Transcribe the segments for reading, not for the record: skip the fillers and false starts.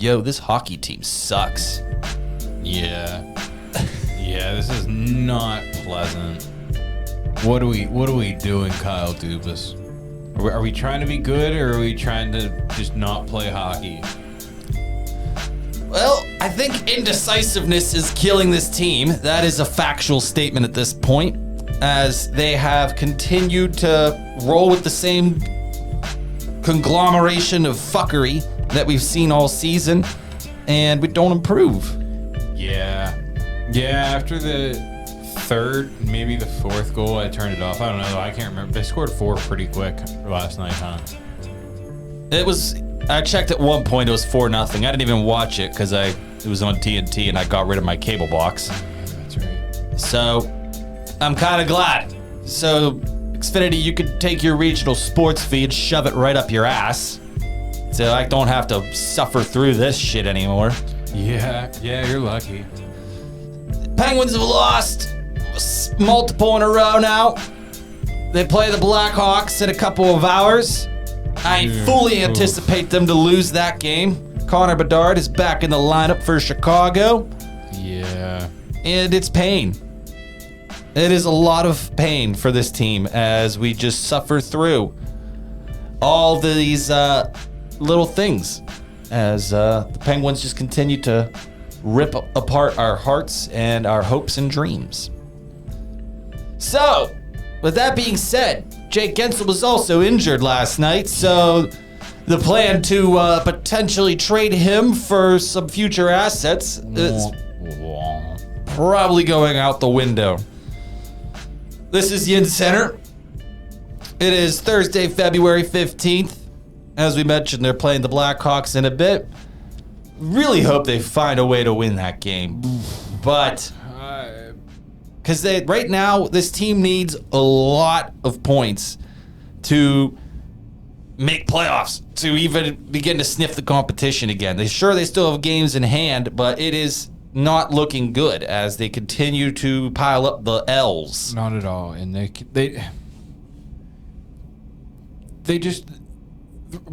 yo, this hockey team sucks. Yeah. Yeah, this is not pleasant. What are we doing, Kyle Dubas? Are we trying to be good, or are we trying to just not play hockey? Well, I think indecisiveness is killing this team. That is a factual statement at this point, as they have continued to roll with the same conglomeration of fuckery that we've seen all season, and we don't improve. Yeah. Yeah, after the third, maybe the fourth goal, I turned it off. I don't know. I can't remember. They scored 4 pretty quick last night, huh? I checked at one point, it was 4-0. I didn't even watch it because it was on TNT and I got rid of my cable box. That's right. So I'm kind of glad. So Xfinity, you could take your regional sports feed, shove it right up your ass. So I don't have to suffer through this shit anymore. Yeah, you're lucky. Penguins have lost multiple in a row now. They play the Blackhawks in a couple of hours. I fully anticipate them to lose that game. Connor Bedard is back in the lineup for Chicago. Yeah. And it's pain. It is a lot of pain for this team as we just suffer through all these little things as the Penguins just continue to rip apart our hearts and our hopes and dreams. So, with that being said, Jake Guentzel was also injured last night, so the plan to potentially trade him for some future assets is probably going out the window. This is YinzCenter. It is Thursday, February 15th. As we mentioned, they're playing the Blackhawks in a bit. Really hope they find a way to win that game. But because right now, this team needs a lot of points to make playoffs, to even begin to sniff the competition again. They still have games in hand, but it is not looking good as they continue to pile up the L's. Not at all. And they just...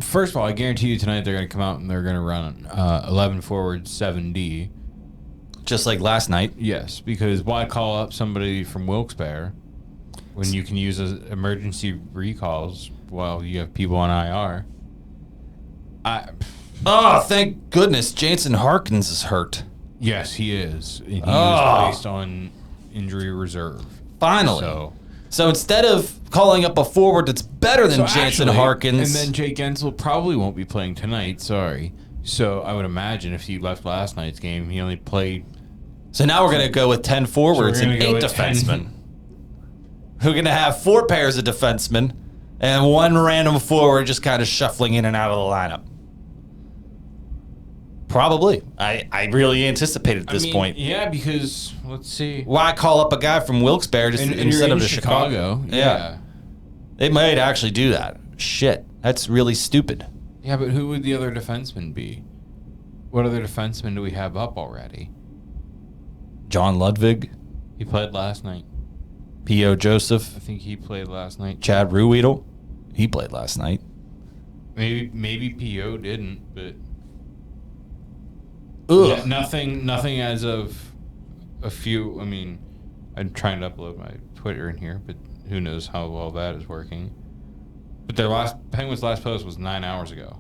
First of all, I guarantee you tonight they're going to come out and they're going to run 11 forward, 7D. Just like last night. Yes, because why call up somebody from Wilkes-Barre when you can use emergency recalls while you have people on IR? Thank goodness Jansen Harkins is hurt. Yes, he is. He was placed on injury reserve. Finally. So instead of calling up a forward that's better than Jansen Harkins... And then Jake Guentzel probably won't be playing tonight, sorry. So I would imagine if he left last night's game, he only played... So now we're going to go with 10 forwards and 8 defensemen. We're going to have 4 pairs of defensemen and 1 random forward just kind of shuffling in and out of the lineup. Probably. I really anticipated at this point. Yeah, because, let's see. Why call up a guy from Wilkes-Barre just instead of Chicago? Yeah. They might actually do that. Shit. That's really stupid. Yeah, but who would the other defenseman be? What other defenseman do we have up already? John Ludwig. He played last night. P.O. Joseph. I think he played last night. Chad Ruedel. He played last night. Maybe P.O. didn't, but... Ugh. Yeah, nothing as of a few... I mean, I'm trying to upload my Twitter in here, but who knows how well that is working. But Penguins' last post was 9 hours ago.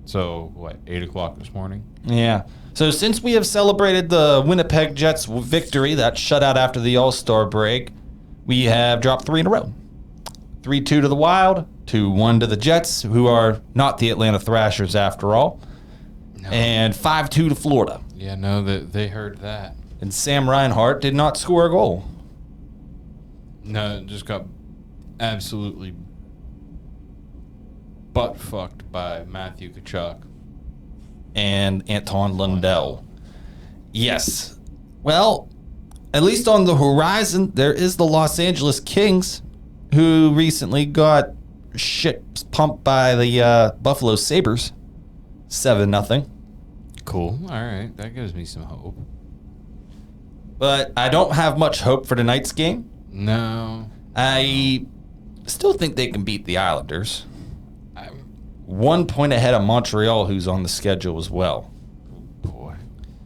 So, 8 o'clock this morning? Yeah. So since we have celebrated the Winnipeg Jets victory, that shutout after the All-Star break, we have dropped 3 in a row. 3-2 to the Wild, 2-1 to the Jets, who are not the Atlanta Thrashers after all, and 5-2 to Florida. Yeah, no, they heard that. And Sam Reinhart did not score a goal. No, just got absolutely butt-fucked by Matthew Tkachuk. And Anton Lundell. Yes. Well, at least on the horizon, there is the Los Angeles Kings, who recently got shit pumped by the Buffalo Sabres. 7-0. Cool. All right. That gives me some hope. But I don't have much hope for tonight's game. No. I still think they can beat the Islanders. 1 point ahead of Montreal, who's on the schedule as well. Boy.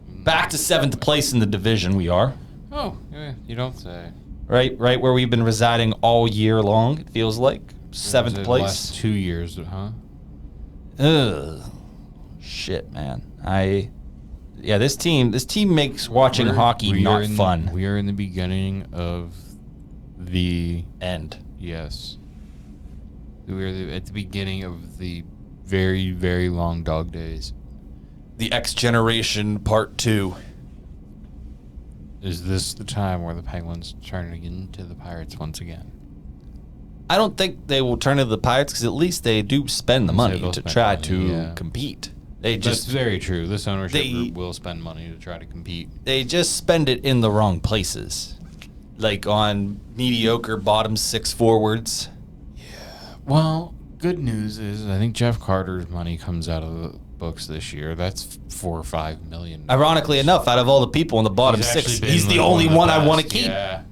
Back to 7th place in the division we are. Oh, yeah, you don't say. Right where we've been residing all year long, it feels like. 7th The place. last 2 years, huh? Ugh. Shit, man. This team makes watching hockey not fun. We are in the beginning of the End. Yes. We are at the beginning of the very, very long dog days. The X Generation Part 2. Is this the time where the Penguins turn into the Pirates once again? I don't think they will turn to the Pirates because at least they do spend the money to try to compete. That's very true. This ownership group will spend money to try to compete. They just spend it in the wrong places, like on mediocre bottom 6 forwards. Yeah. Well, good news is I think Jeff Carter's money comes out of the books this year. That's $4 or $5 million. Ironically enough, out of all the people in the bottom 6, he's the only one I want to keep. Yeah.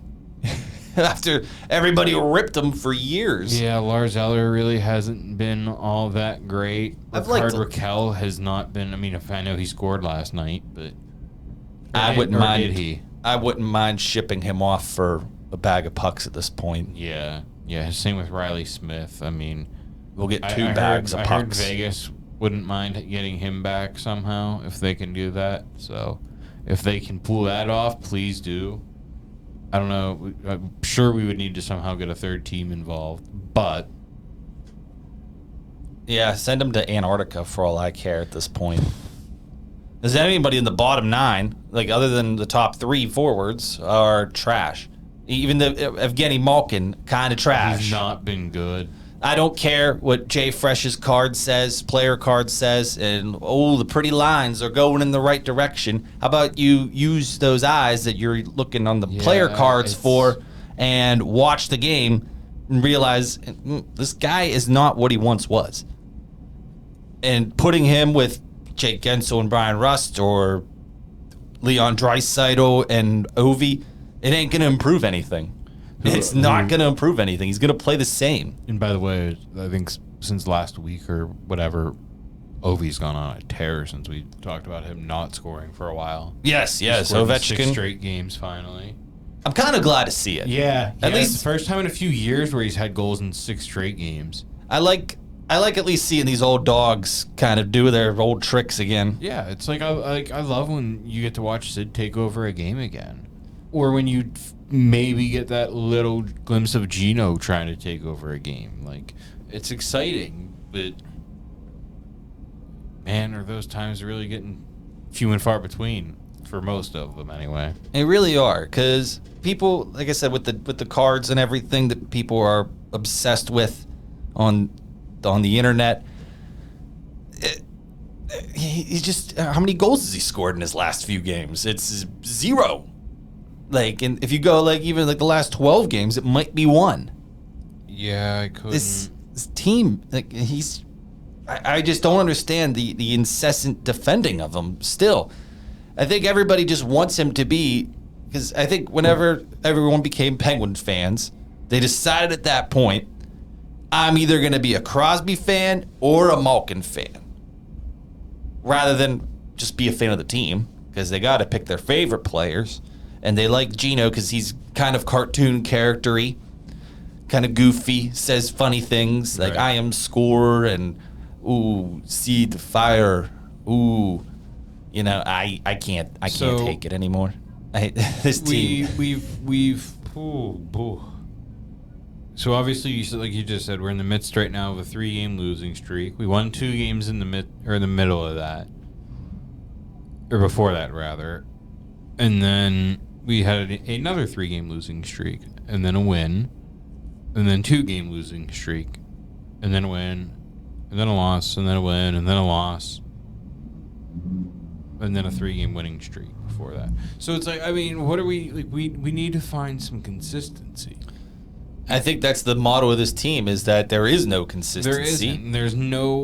After everybody ripped him for years. Yeah, Lars Eller really hasn't been all that great. Ricard Raquel has not been. I mean, I know he scored last night, but I wouldn't mind shipping him off for a bag of pucks at this point. Yeah. Same with Riley Smith. I mean, we'll get 2 bags of pucks. I heard Vegas wouldn't mind getting him back somehow if they can do that. So, if they can pull that off, please do. I don't know. I'm sure we would need to somehow get a third team involved, but yeah, send them to Antarctica for all I care at this point. Is anybody in the bottom 9, like other than the top 3 forwards, are trash? Even the Evgeny Malkin, kind of trash. He's not been good. I don't care what Jay Fresh's card says, player card says, and the pretty lines are going in the right direction. How about you use those eyes that you're looking on the player cards for and watch the game and realize this guy is not what he once was. And putting him with Jake Guentzel and Brian Rust or Leon Draisaitl and Ovi, it ain't going to improve anything. It's not going to improve anything. He's going to play the same. And by the way, I think since last week or whatever, Ovi's gone on a tear since we talked about him not scoring for a while. Yes. Ovechkin. 6 straight games finally. I'm kind of glad to see it. Yeah. At least it's the first time in a few years where he's had goals in 6 straight games. I like at least seeing these old dogs kind of do their old tricks again. Yeah, it's like I love when you get to watch Sid take over a game again. Or when you maybe get that little glimpse of Gino trying to take over a game. Like, it's exciting, but man, are those times really getting few and far between for most of them anyway. They really are, because people, like I said, with the cards and everything that people are obsessed with on the internet, he just, how many goals has he scored in his last few games? It's 0. Like, and if you go like even like the last 12 games, it might be 1. Yeah, I couldn't. This team, like I just don't understand the incessant defending of him. Still, I think everybody just wants him to be, because I think whenever everyone became Penguin fans, they decided at that point, I'm either going to be a Crosby fan or a Malkin fan, rather than just be a fan of the team, because they got to pick their favorite players. And they like Gino because he's kind of cartoon character-y, kind of goofy, says funny things like Right. I am score and ooh, see the fire, ooh, I can't take it anymore. This team. So obviously, like you just said, we're in the midst right now of a 3-game losing streak. We won 2 games in the middle of that, or before that rather, and then we had another 3-game losing streak, and then a win, and then 2-game losing streak, and then a win, and then a loss, and then a win, and then a loss, and then a 3-game winning streak before that. So it's like, I mean, what are we like? We need to find some consistency. I think that's the motto of this team, is that there is no consistency. There isn't.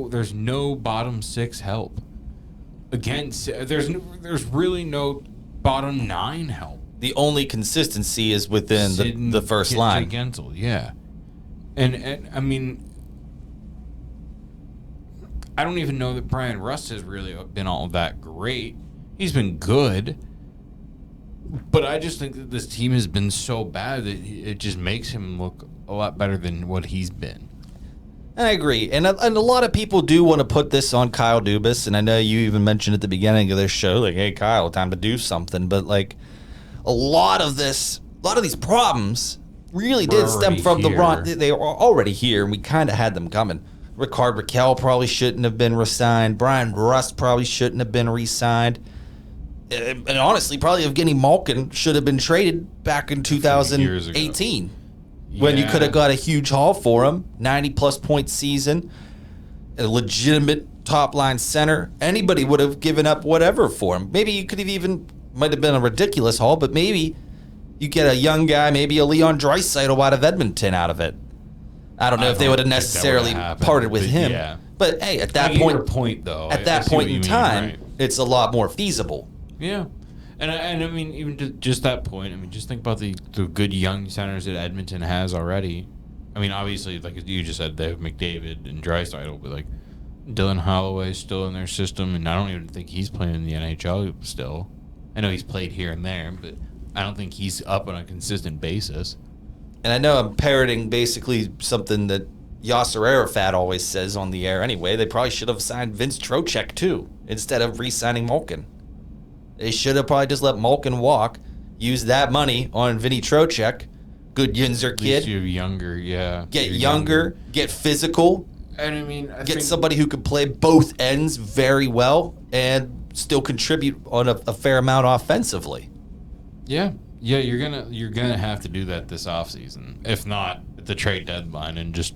There's no bottom 6 help. Against there's really no bottom 9 help. The only consistency is within the first line. Jake Guentzel, yeah. And I mean, I don't even know that Brian Rust has really been all that great. He's been good. But I just think that this team has been so bad that it just makes him look a lot better than what he's been. I agree. And a lot of people do want to put this on Kyle Dubas. And I know you even mentioned at the beginning of this show, like, hey, Kyle, time to do something. But, like, a lot of these problems really did stem from the run. They were already here, and we kind of had them coming. Ricard Raquel probably shouldn't have been re-signed. Brian Rust probably shouldn't have been re-signed. And honestly, probably Evgeny Malkin should have been traded back in 2018 when you could have got a huge haul for him, 90-plus point season, a legitimate top-line center. Anybody would have given up whatever for him. Maybe you could have even, might have been a ridiculous haul, but maybe you get a young guy, maybe a Leon Draisaitl out of Edmonton out of it. I don't know if they would have necessarily parted with him. Yeah. But, hey, at that point in time, it's a lot more feasible. Yeah. And I mean, even just that point, I mean, just think about the good young centers that Edmonton has already. I mean, obviously, like you just said, they have McDavid and Draisaitl, but, like, Dylan Holloway's still in their system, and I don't even think he's playing in the NHL still. I know he's played here and there, but I don't think he's up on a consistent basis. And I know I'm parroting basically something that Yasser Arafat always says on the air anyway. They probably should have signed Vince Trocheck, too, instead of re-signing Malkin. They should have probably just let Malkin walk, use that money on Vinny Trocheck, good Yinzer kid. At least you're younger, yeah. Get younger, get physical. And I mean, get somebody who could play both ends very well and still contribute on a fair amount offensively. Yeah, you're gonna have to do that this offseason. If not, at the trade deadline, and just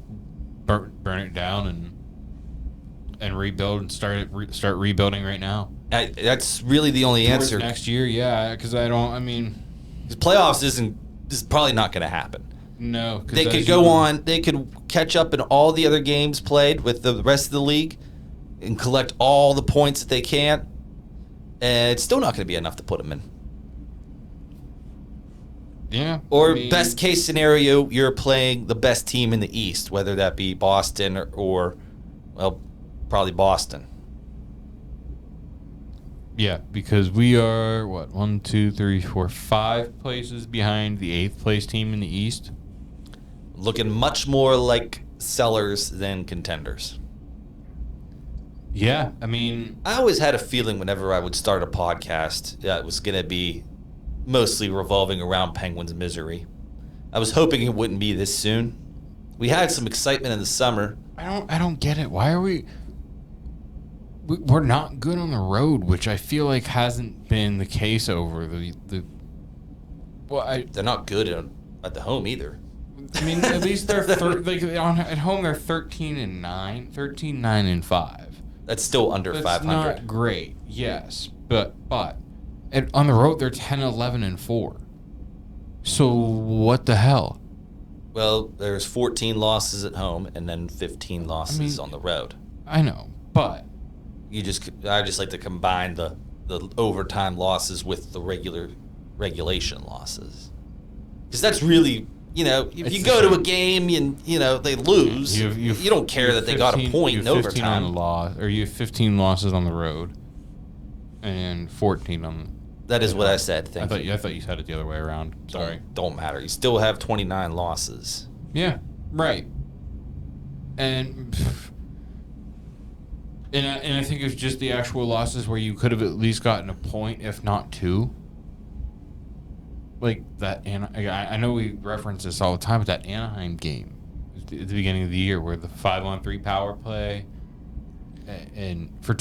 burn it down and rebuild and start rebuilding right now. That's really the only answer. Next year, yeah, because the playoffs is probably not going to happen. No. They could go on, they could catch up in all the other games played with the rest of the league and collect all the points that they can, and it's still not going to be enough to put them in. Yeah. Or best case scenario, you're playing the best team in the East, whether that be Boston or probably Boston. Yeah, because we are, 1, 2, 3, 4, 5 places behind the 8th place team in the East. Looking much more like sellers than contenders. Yeah, I mean, I always had a feeling whenever I would start a podcast, it was going to be mostly revolving around Penguins' misery. I was hoping it wouldn't be this soon. We had some excitement in the summer. I don't get it. Why are we're not good on the road, which I feel like hasn't been the case over the. Well, they're not good at the home either. I mean, at least they're at home. They're 13-9, 13-9-5. That's still under 500. That's not great. Yes, but on the road they're 10-11-4. So what the hell? Well, there's 14 losses at home and then 15 losses on the road. I know, but I just like to combine the overtime losses with the regulation losses, because that's really, if you go to a game and they lose, you don't care that they got a point in overtime. You have 15 losses on the road and 14 on. That is what I said. Thank you. I thought you said it the other way around. Sorry. Don't matter. You still have 29 losses. Yeah. Right. And I think it's just the actual losses where you could have at least gotten a point, if not two. Like that, and I know we reference this all the time, but that Anaheim game at the beginning of the year where the 5-on-3 power play and for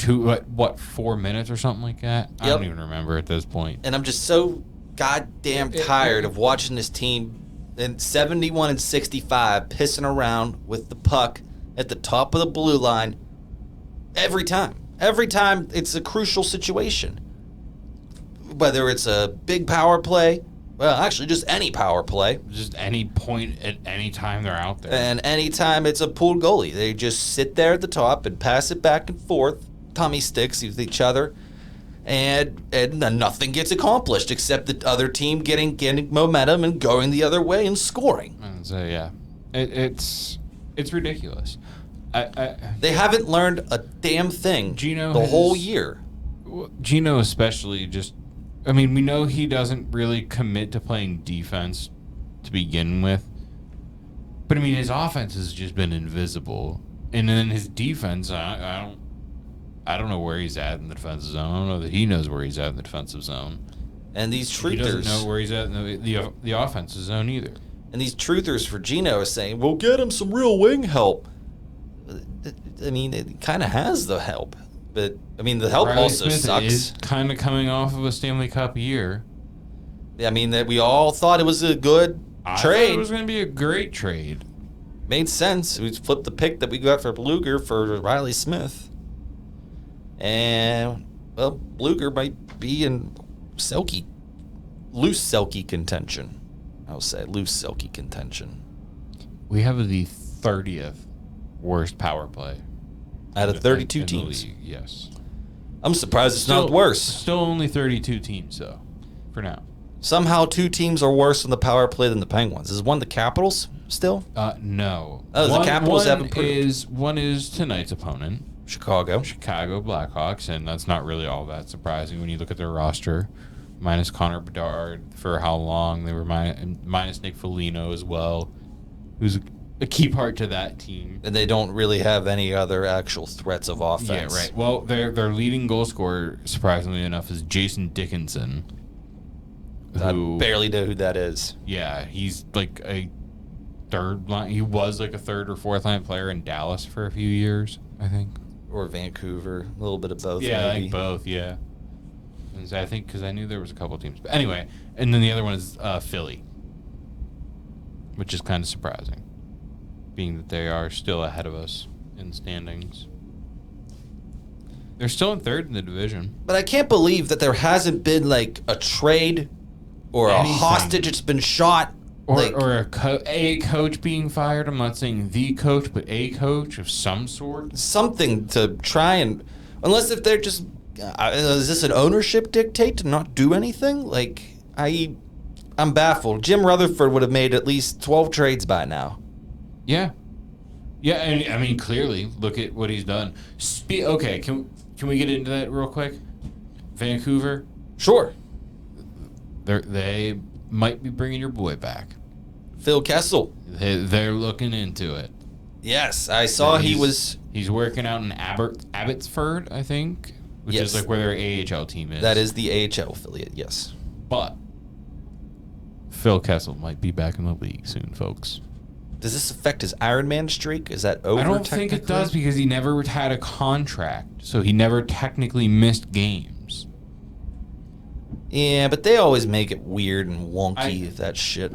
4 minutes or something like that. Yep. I don't even remember at this point. And I'm just so goddamn tired of watching this team in 71-65 pissing around with the puck at the top of the blue line every time. Every time it's a crucial situation. Whether it's a big power play, well, actually just any power play. Just any point at any time they're out there. And anytime it's a pooled goalie. They just sit there at the top and pass it back and forth, tummy sticks with each other, and nothing gets accomplished except the other team getting momentum and going the other way and scoring. So, yeah. It's ridiculous. They haven't learned a damn thing the whole year. Gino especially just... I mean, we know he doesn't really commit to playing defense to begin with. But, I mean, his offense has just been invisible. And then his defense, I don't know where he's at in the defensive zone. I don't know that he knows where he's at in the defensive zone. And these truthers... He doesn't know where he's at in the offensive zone either. And these truthers for Gino are saying, we'll get him some real wing help. I mean, it kind of has the help. But, I mean, the help Riley also Smith sucks. Is kind of coming off of a Stanley Cup year. I mean, that we all thought it was a good trade. Thought it was going to be a great trade. Made sense. We flipped the pick that we got for Bluger for Riley Smith. And, well, Bluger might be in loose Selke contention. I'll say loose Selke contention. We have the 30th worst power play. Out of 32 teams. League, yes. I'm surprised it's not worse. Still only 32 teams, though, for now. Somehow 2 teams are worse in the power play than the Penguins. Is one the Capitals still? No. Oh, the Capitals haven't proved. One is tonight's opponent. Chicago Blackhawks, and that's not really all that surprising when you look at their roster. Minus Connor Bedard for how long. They were minus Nick Foligno as well, who's a key part to that team. And they don't really have any other actual threats of offense. Yeah, right. Well, their leading goal scorer, surprisingly enough, is Jason Dickinson. I barely know who that is. Yeah, he's like a third line. He was like a third or fourth line player in Dallas for a few years, I think. Or Vancouver. A little bit of both, yeah, maybe. I think both, yeah. And I think because I knew there was a couple of teams. But anyway, and then the other one is Philly, which is kind of surprising, being that they are still ahead of us in standings. They're still in third in the division. But I can't believe that there hasn't been, like, a trade or a hostage that's been shot. Or a coach being fired. I'm not saying the coach, but a coach of some sort. Something to try and... Unless if they're just... is this an ownership dictate to not do anything? Like, I'm baffled. Jim Rutherford would have made at least 12 trades by now. Yeah. Yeah, and I mean, clearly, look at what he's done. Okay, can we get into that real quick? Vancouver? Sure. They might be bringing your boy back. Phil Kessel. They're looking into it. Yes, I saw He's working out in Abbotsford, I think, which is like where their AHL team is. That is the AHL affiliate, yes. But Phil Kessel might be back in the league soon, folks. Does this affect his Ironman streak? Is that over? I don't think it does because he never had a contract, so he never technically missed games. Yeah, but they always make it weird and wonky, that shit.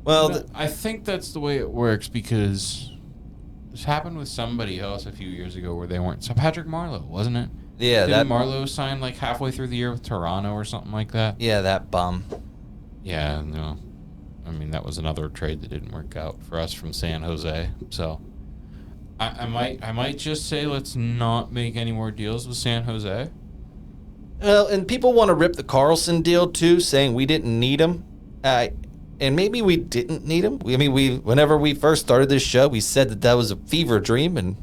Well, I think that's the way it works because this happened with somebody else a few years ago where they weren't. So Patrick Marleau, wasn't it? Yeah, Didn't Marleau sign like halfway through the year with Toronto or something like that? Yeah, that bum. Yeah, no. I mean, that was another trade that didn't work out for us from San Jose. So I might just say let's not make any more deals with San Jose. Well, and people want to rip the Carlson deal too, saying we didn't need him. And maybe we didn't need him. Whenever we first started this show, we said that was a fever dream, and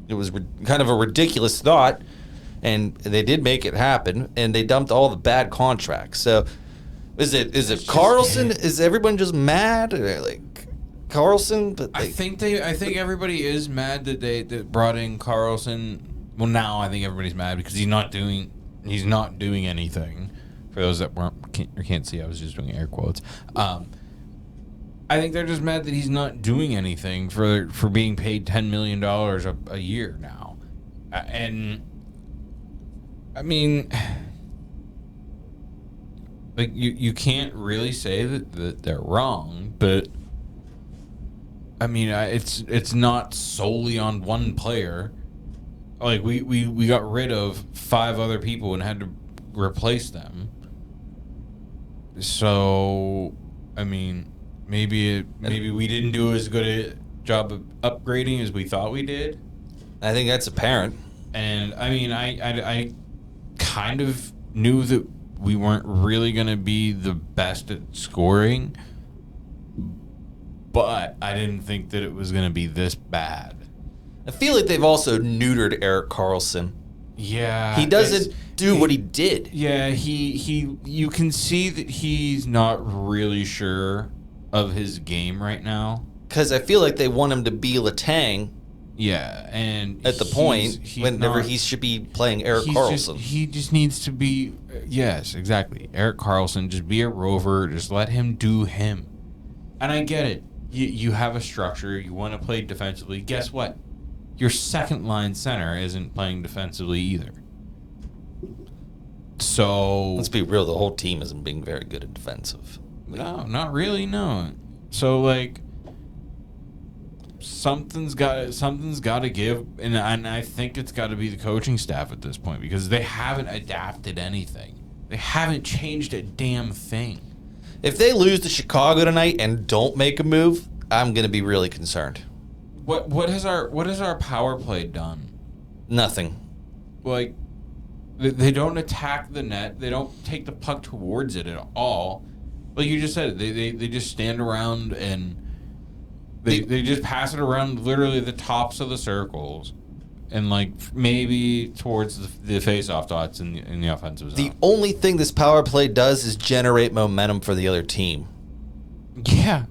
it was kind of a ridiculous thought. And they did make it happen, and they dumped all the bad contracts. So, is it Carlson? Is everyone just mad? Like Carlson? But I think everybody is mad that they brought in Carlson. Well, now I think everybody's mad because he's not doing anything. For those that can't see, I was just doing air quotes. I think they're just mad that he's not doing anything for being paid $10 million a year now. And I mean, like you can't really say that they're wrong, but I mean, it's not solely on one player. Like we got rid of 5 other people and had to replace them. So, I mean, maybe we didn't do as good a job of upgrading as we thought we did. I think that's apparent. And I mean, I kind of knew that we weren't really going to be the best at scoring, but I didn't think that it was going to be this bad. I feel like they've also neutered Erik Karlsson. Yeah. He doesn't do what he did. Yeah, you can see that he's not really sure of his game right now. Because I feel like they want him to be Letang. Yeah, and at the point whenever he should be playing Erik Karlsson. He just needs to be, yes, exactly. Erik Karlsson, just be a rover, just let him do him. And I get it. You have a structure, you want to play defensively. Guess what? Your second line center isn't playing defensively either. So let's be real, the whole team isn't being very good at defensive. No, not really, no. So like something's got to give, and I think it's got to be the coaching staff at this point, because they haven't adapted anything. They haven't changed a damn thing. If they lose to Chicago tonight and don't make a move, I'm going to be really concerned. What has our power play done? Nothing. Like they don't attack the net. They don't take the puck towards it at all. Like you just said, they just stand around and they just pass it around literally the tops of the circles, and like maybe towards the face-off dots in the offensive zone. The only thing this power play does is generate momentum for the other team. Yeah,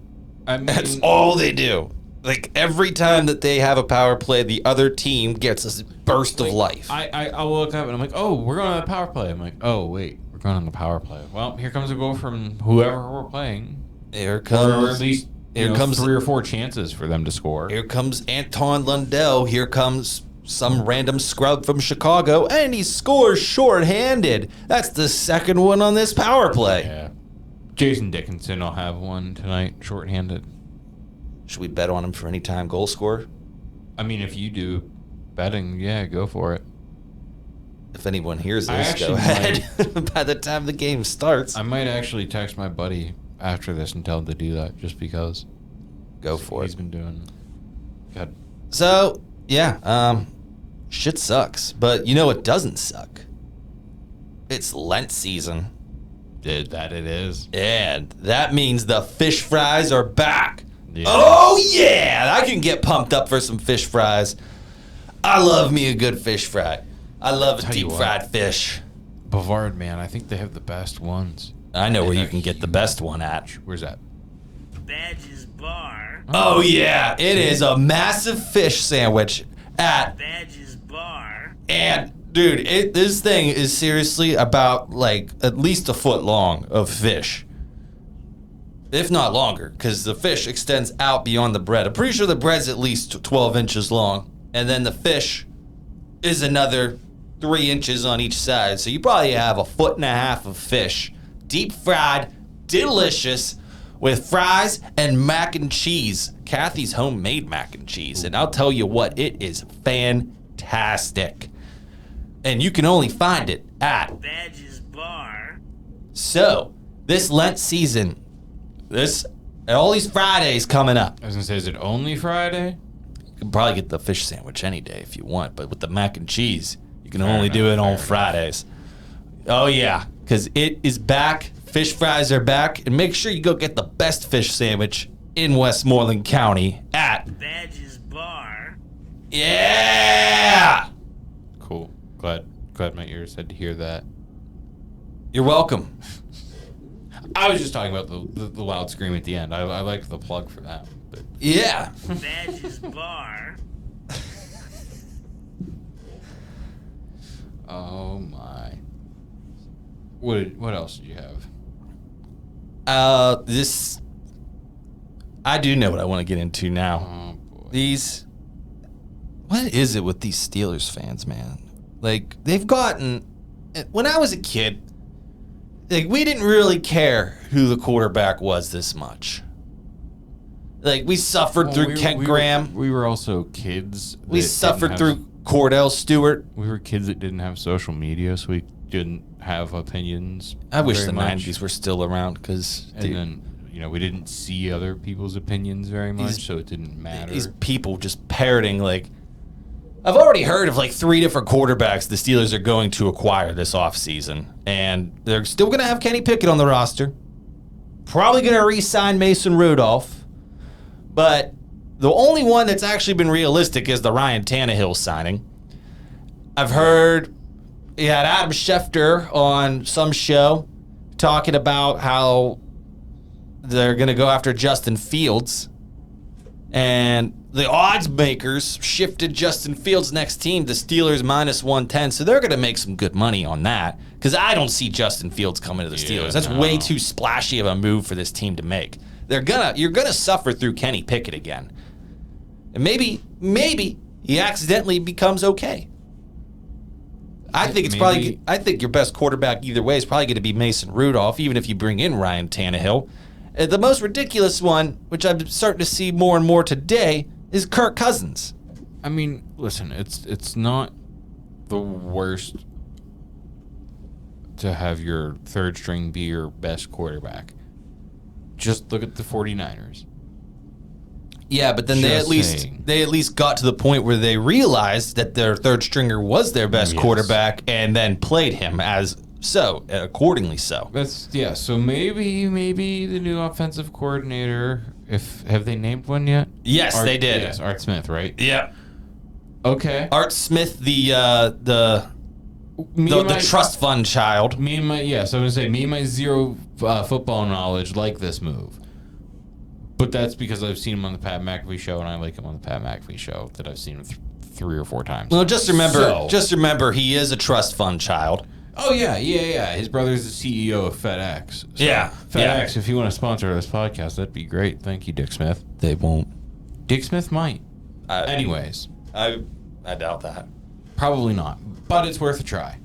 I mean, that's all they do. Like every time that they have a power play, the other team gets a burst of life. I'll look up and I'm like, oh, we're going on the power play. I'm like, oh wait, we're going on the power play. Well, here comes a goal from whoever we're playing. Here comes, or at least comes 3 or 4 chances for them to score. Here comes Anton Lundell. Here comes some random scrub from Chicago, and he scores shorthanded. That's the second one on this power play. Yeah, Jason Dickinson will have one tonight, shorthanded. Should we bet on him for any time goal scorer? I mean, if you do betting, yeah, go for it. If anyone hears this, go ahead. By the time the game starts. I might actually text my buddy after this and tell him to do that, just because. Go for it. He's been doing. God. So, yeah, shit sucks. But you know what doesn't suck? It's Lent season. That it is. And that means the fish fries are back. Yeah. Oh, yeah! I can get pumped up for some fish fries. I love me a good fish fry. I love a deep fried fish. Bavard, man, I think they have the best ones. I know where you can get the best one at. Where's that? Badge's Bar. Oh, yeah. It is a massive fish sandwich at Badge's Bar. And, dude, this thing is seriously about, like, at least a foot long of fish. If not longer, because the fish extends out beyond the bread. I'm pretty sure the bread's at least 12 inches long. And then the fish is another 3 inches on each side. So you probably have 1.5 foot of fish. Deep fried, delicious, with fries and mac and cheese. Kathy's homemade mac and cheese. And I'll tell you what, it is fantastic. And you can only find it at Badge's Bar. So, this Lent season, all these Fridays coming up. I was going to say, is it only Friday? You can probably get the fish sandwich any day if you want, but with the mac and cheese, you can only do it on Fridays. Oh, yeah, because it is back. Fish fries are back. And make sure you go get the best fish sandwich in Westmoreland County at Badge's Bar. Yeah! Cool. Glad my ears had to hear that. You're welcome. I was just talking about the loud scream at the end. I liked the plug for that. But. Yeah. Badge's Bar. Oh my. What else did you have? I do know what I want to get into now. Oh boy. What is it with these Steelers fans, man? Like, they've gotten, when I was a kid, like, we didn't really care who the quarterback was this much. Like, we suffered through Kent Graham. We were also kids. We suffered through Cordell Stewart. We were kids that didn't have social media, so we didn't have opinions. I wish the 90s were still around, because... And then, we didn't see other people's opinions very much, so it didn't matter. These people just parroting, like... I've already heard of, like, 3 different quarterbacks the Steelers are going to acquire this offseason. And they're still going to have Kenny Pickett on the roster. Probably going to re-sign Mason Rudolph. But The only one that's actually been realistic is the Ryan Tannehill signing. I've heard you had Adam Schefter on some show talking about how they're going to go after Justin Fields. And the odds makers shifted Justin Fields' next team to Steelers minus 110. So they're going to make some good money on that. Because I don't see Justin Fields coming to the Steelers. That's way too splashy of a move for this team to make. You're gonna suffer through Kenny Pickett again. And maybe he accidentally becomes okay. I think your best quarterback either way is probably going to be Mason Rudolph, even if you bring in Ryan Tannehill. The most ridiculous one, which I'm starting to see more and more today, is Kirk Cousins. I mean, listen, it's not the worst to have your third string be your best quarterback. Just look at the 49ers. Yeah, but then they at least got to the point where they realized that their third stringer was their best quarterback and then played him accordingly so. So maybe the new offensive coordinator, have they named one yet? Yes, they did. Yes, Art Smith, right? Yeah. Okay. Art Smith, the trust fund child. So I'm gonna say me and my zero football knowledge like this move. But that's because I've seen him on the Pat McAfee show, and I like him on the Pat McAfee show that I've seen him 3 or 4 times. Well, just remember, he is a trust fund child. Oh yeah. His brother's the CEO of FedEx. So Yeah, FedEx. If you want to sponsor this podcast, that'd be great. Thank you, Dick Smith. They won't. Dick Smith might. Anyways, I doubt that. Probably not, but it's worth a try.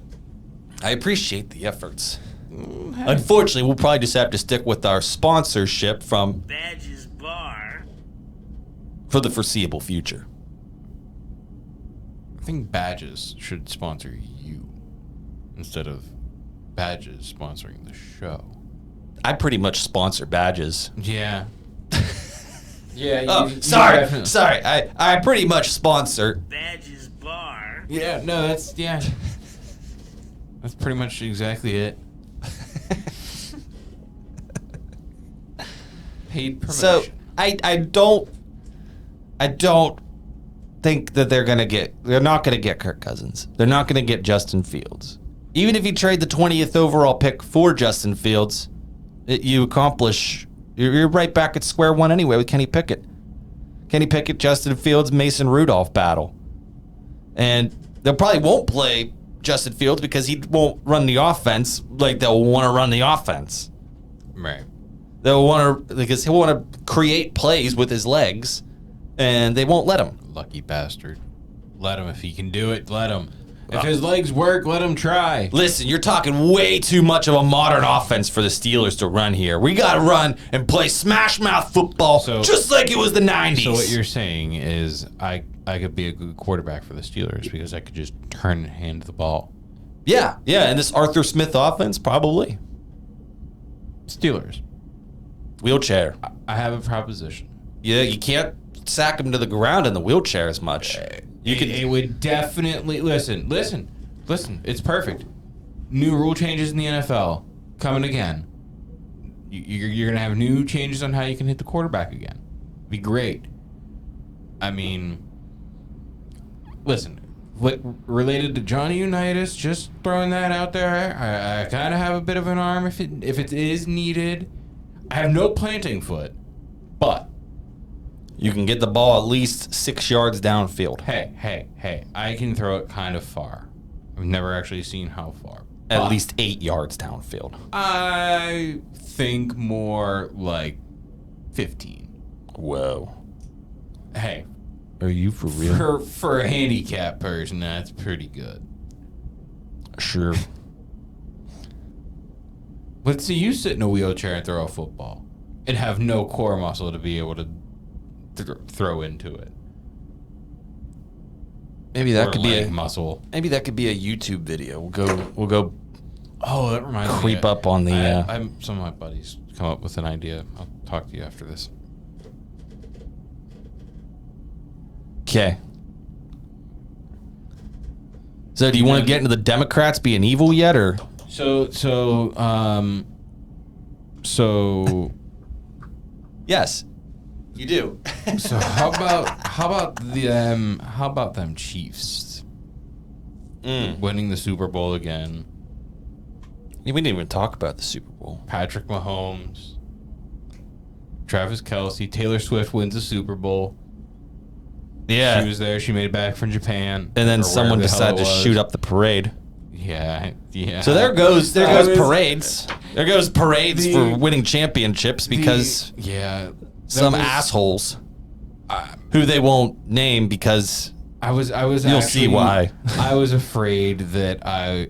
I appreciate the efforts. Unfortunately, we'll probably just have to stick with our sponsorship from Badges Bar. for the foreseeable future. I think Badges should sponsor you instead of Badges sponsoring the show. I pretty much sponsor Badges. Yeah. Yeah. Sorry. I pretty much sponsor Badges Bar. Yeah. No, that's pretty much exactly it. Paid promotion. So I don't think that they're not gonna get Kirk Cousins. They're not gonna get Justin Fields. Even if you trade the 20th overall pick for Justin Fields, you're right back at square one anyway with Kenny Pickett. Kenny Pickett, Justin Fields, Mason Rudolph battle. And they probably won't play Justin Fields because he won't run the offense like they'll want to run the offense. Right. They'll want to, because he'll want to create plays with his legs, and they won't let him. Lucky bastard. Let him if he can do it. Let him. If his legs work, let him try. Listen, you're talking way too much of a modern offense for the Steelers to run here. We got to run and play smash mouth football just like it was the 90s. So what you're saying is I could be a good quarterback for the Steelers because I could just turn and hand the ball. Yeah, and this Arthur Smith offense, probably. Steelers. Wheelchair. I have a proposition. Yeah, you can't sack him to the ground in the wheelchair as much. It would definitely listen. It's perfect. New rule changes in the NFL coming again. You're gonna have new changes on how you can hit the quarterback again. Be great. I mean, listen. What related to Johnny Unitas? Just throwing that out there. I kind of have a bit of an arm if it is needed. I have no planting foot, but you can get the ball at least 6 yards downfield. Hey. I can throw it kind of far. I've never actually seen how far. At least 8 yards downfield. I think more like 15. Whoa. Hey. Are you for real? For a handicapped person, that's pretty good. Sure. Let's see you sit in a wheelchair and throw a football and have no core muscle to be able to throw into it. Maybe that could be a muscle. Maybe that could be a YouTube video. We'll go. Oh, that reminds me. Creep up on the. Some of my buddies come up with an idea. I'll talk to you after this. Okay. So, do you want to get into the Democrats being evil yet, or? So. Yes. You do. So how about them Chiefs winning the Super Bowl again? We didn't even talk about the Super Bowl. Patrick Mahomes, Travis Kelce, Taylor Swift wins the Super Bowl. Yeah. She was there. She made it back from Japan. And then or someone wherever the hell decided to it was. shoot up the parade. Yeah. So there goes parades. There goes parades for winning championships because some assholes who they won't name because I was you'll see why. I was afraid that I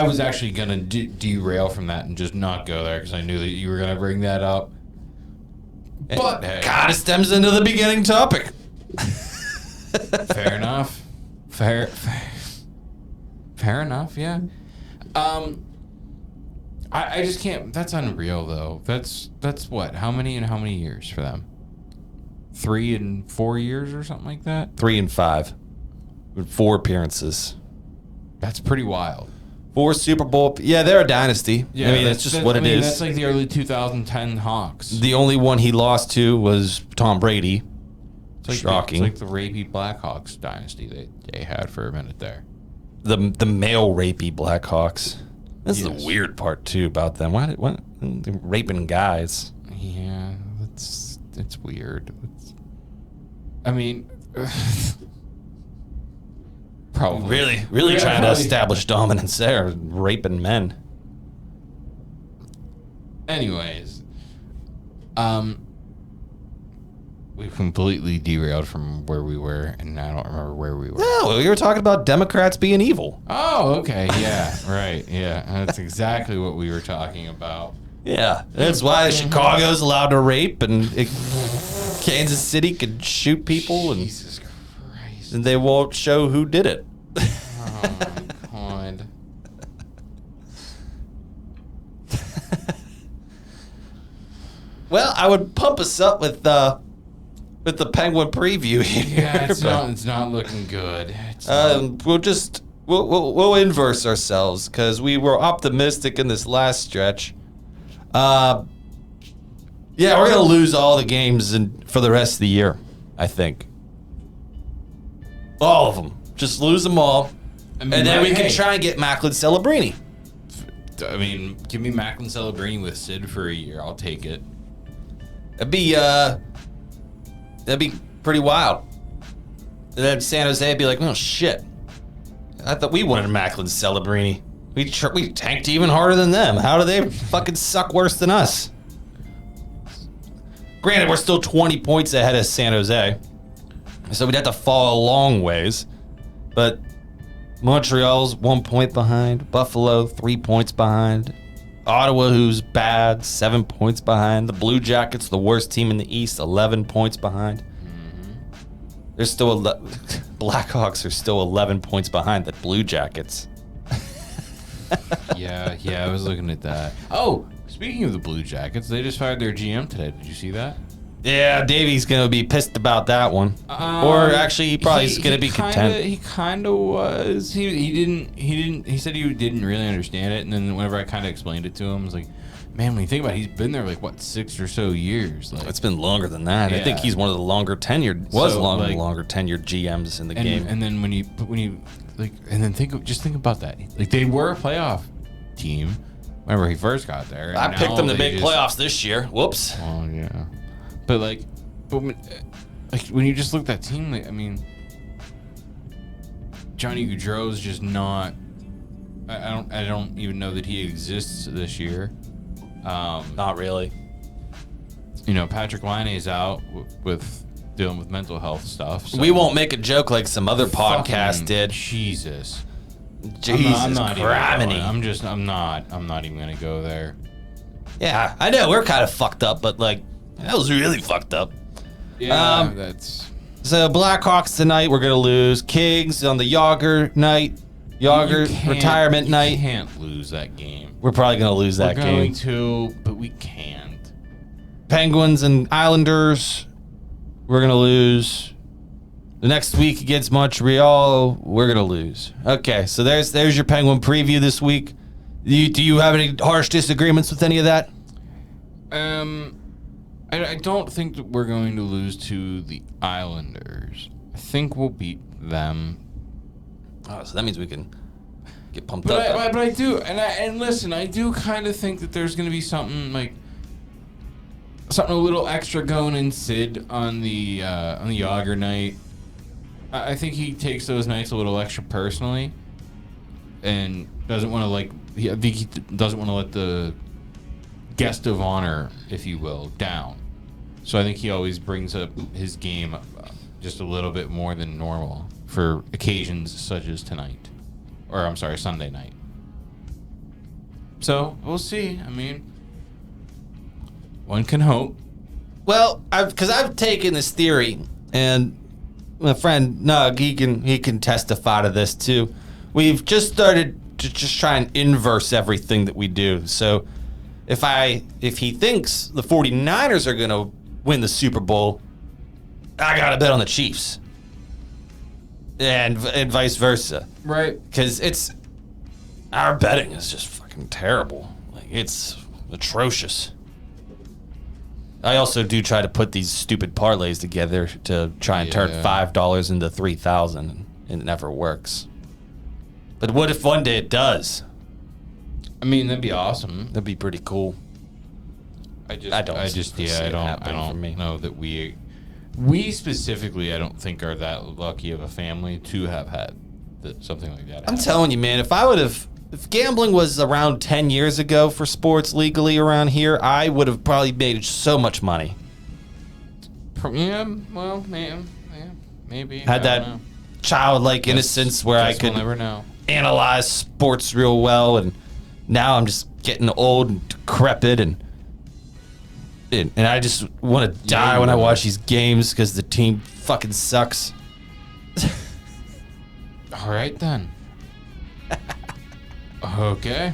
was actually gonna derail from that and just not go there because I knew that you were gonna bring that up. But hey, kind of stems into the beginning topic. Fair enough. Fair enough. Yeah. I just can't. That's unreal though. That's what? How many years for them? 3 and 4 years or something like that. 3 and 5, with 4 appearances. That's pretty wild. 4 Super Bowl. Yeah, they're a dynasty. Yeah, I mean, that's just what it is. That's like the early 2010 Hawks. The only one he lost to was Tom Brady. It's like Shocking. It's like the rapey Blackhawks dynasty they had for a minute there. The male rapey Blackhawks. This is the weird part too about them. What they're raping guys? Yeah, it's weird. I mean, probably Really trying to establish dominance there, raping men. Anyways, we've completely derailed from where we were, and I don't remember where we were. No, we were talking about Democrats being evil. Oh, okay, yeah, right, yeah, that's exactly what we were talking about. Yeah, that's why Chicago's allowed to rape, and Kansas City could shoot people, and Jesus Christ, they won't show who did it. oh my God. Well, I would pump us up with the Penguin preview here. Yeah, it's not looking good. It's not. We'll inverse ourselves because we were optimistic in this last stretch. Yeah, we're gonna lose all the games for the rest of the year. I think all of them. Just lose them all, and then we can try and get Macklin Celebrini. I mean, give me Macklin Celebrini with Sid for a year. I'll take it. That'd be pretty wild. And then San Jose would be like, oh shit, I thought we wanted Macklin Celebrini. We tanked even harder than them. How do they fucking suck worse than us? Granted, we're still 20 points ahead of San Jose, so we'd have to fall a long ways. But Montreal's 1 point behind. Buffalo 3 points behind. Ottawa, who's bad, 7 points behind. The Blue Jackets, the worst team in the East, 11 points behind. They're still Blackhawks are still 11 points behind the Blue Jackets. Yeah, I was looking at that. Oh, speaking of the Blue Jackets, they just fired their GM today. Did you see that? Yeah, Davey's gonna be pissed about that one. Or actually, he probably is gonna be content. He kind of was. He didn't. He said he didn't really understand it. And then whenever I kind of explained it to him, I was like, man, when you think about it, he's been there like what 6 or so years. Like, It's been longer than that. I think Yeah. he's one of the longer tenured GMs in the game. And then when you like, and then think about that. Like, they were a playoff team whenever he first got there. I and picked now them to they make just- playoffs this year. Whoops. Oh yeah, but when you just look at that team, I mean, Johnny Gaudreau's just not. I don't even know that he exists this year. Not really. You know, Patrick Laine's out with dealing with mental health stuff. So We won't make a joke like some other podcast fucking did. Jesus. Jesus I'm not even criminy. going. I'm not even gonna go there. Yeah, I know we're kind of fucked up, but like that was really fucked up. Yeah, that's. So Blackhawks tonight, we're gonna lose. Kings on the Yager night, Yager retirement You night. can't lose that game. We're probably gonna lose that We're going game. to, but we can't. Penguins and Islanders, we're gonna lose. The next week against Montreal, we're gonna lose. Okay, so there's your Penguin preview this week. Do you have any harsh disagreements with any of that? I don't think that we're going to lose to the Islanders. I think we'll beat them. Oh, so that means we can get pumped But up. but I do, and listen, I do kind of think that there's going to be something a little extra going in Sid on the Yager night. I think he takes those nights a little extra personally, and doesn't want to I think he doesn't want to let the guest of honor, if you will, down. So I think he always brings up his game just a little bit more than normal for occasions such as tonight. Or, I'm sorry, Sunday night. So, we'll see. I mean, one can hope. Well, because I've taken this theory, and my friend Nug, he can testify to this too. We've just started to just try and inverse everything that we do. So if he thinks the 49ers are going to win the Super Bowl, I got to bet on the Chiefs. And vice versa. Right. Because our betting is just fucking terrible. Like, it's atrocious. I also do try to put these stupid parlays together to try and turn $5 into $3,000, and it never works. But what if one day it does? I mean, that'd be awesome. That'd be pretty cool. I don't know that we specifically, I don't think are that lucky of a family to have had something like that. I'm telling you, man, if gambling was around 10 years ago for sports legally around here, I would have probably made so much money. Yeah, well, man, yeah, maybe. Had that childlike innocence where I could we'll never know. Analyze sports real well, and now I'm just getting old and decrepit, and I just want to die when I watch these games because the team fucking sucks. All right, then. Okay.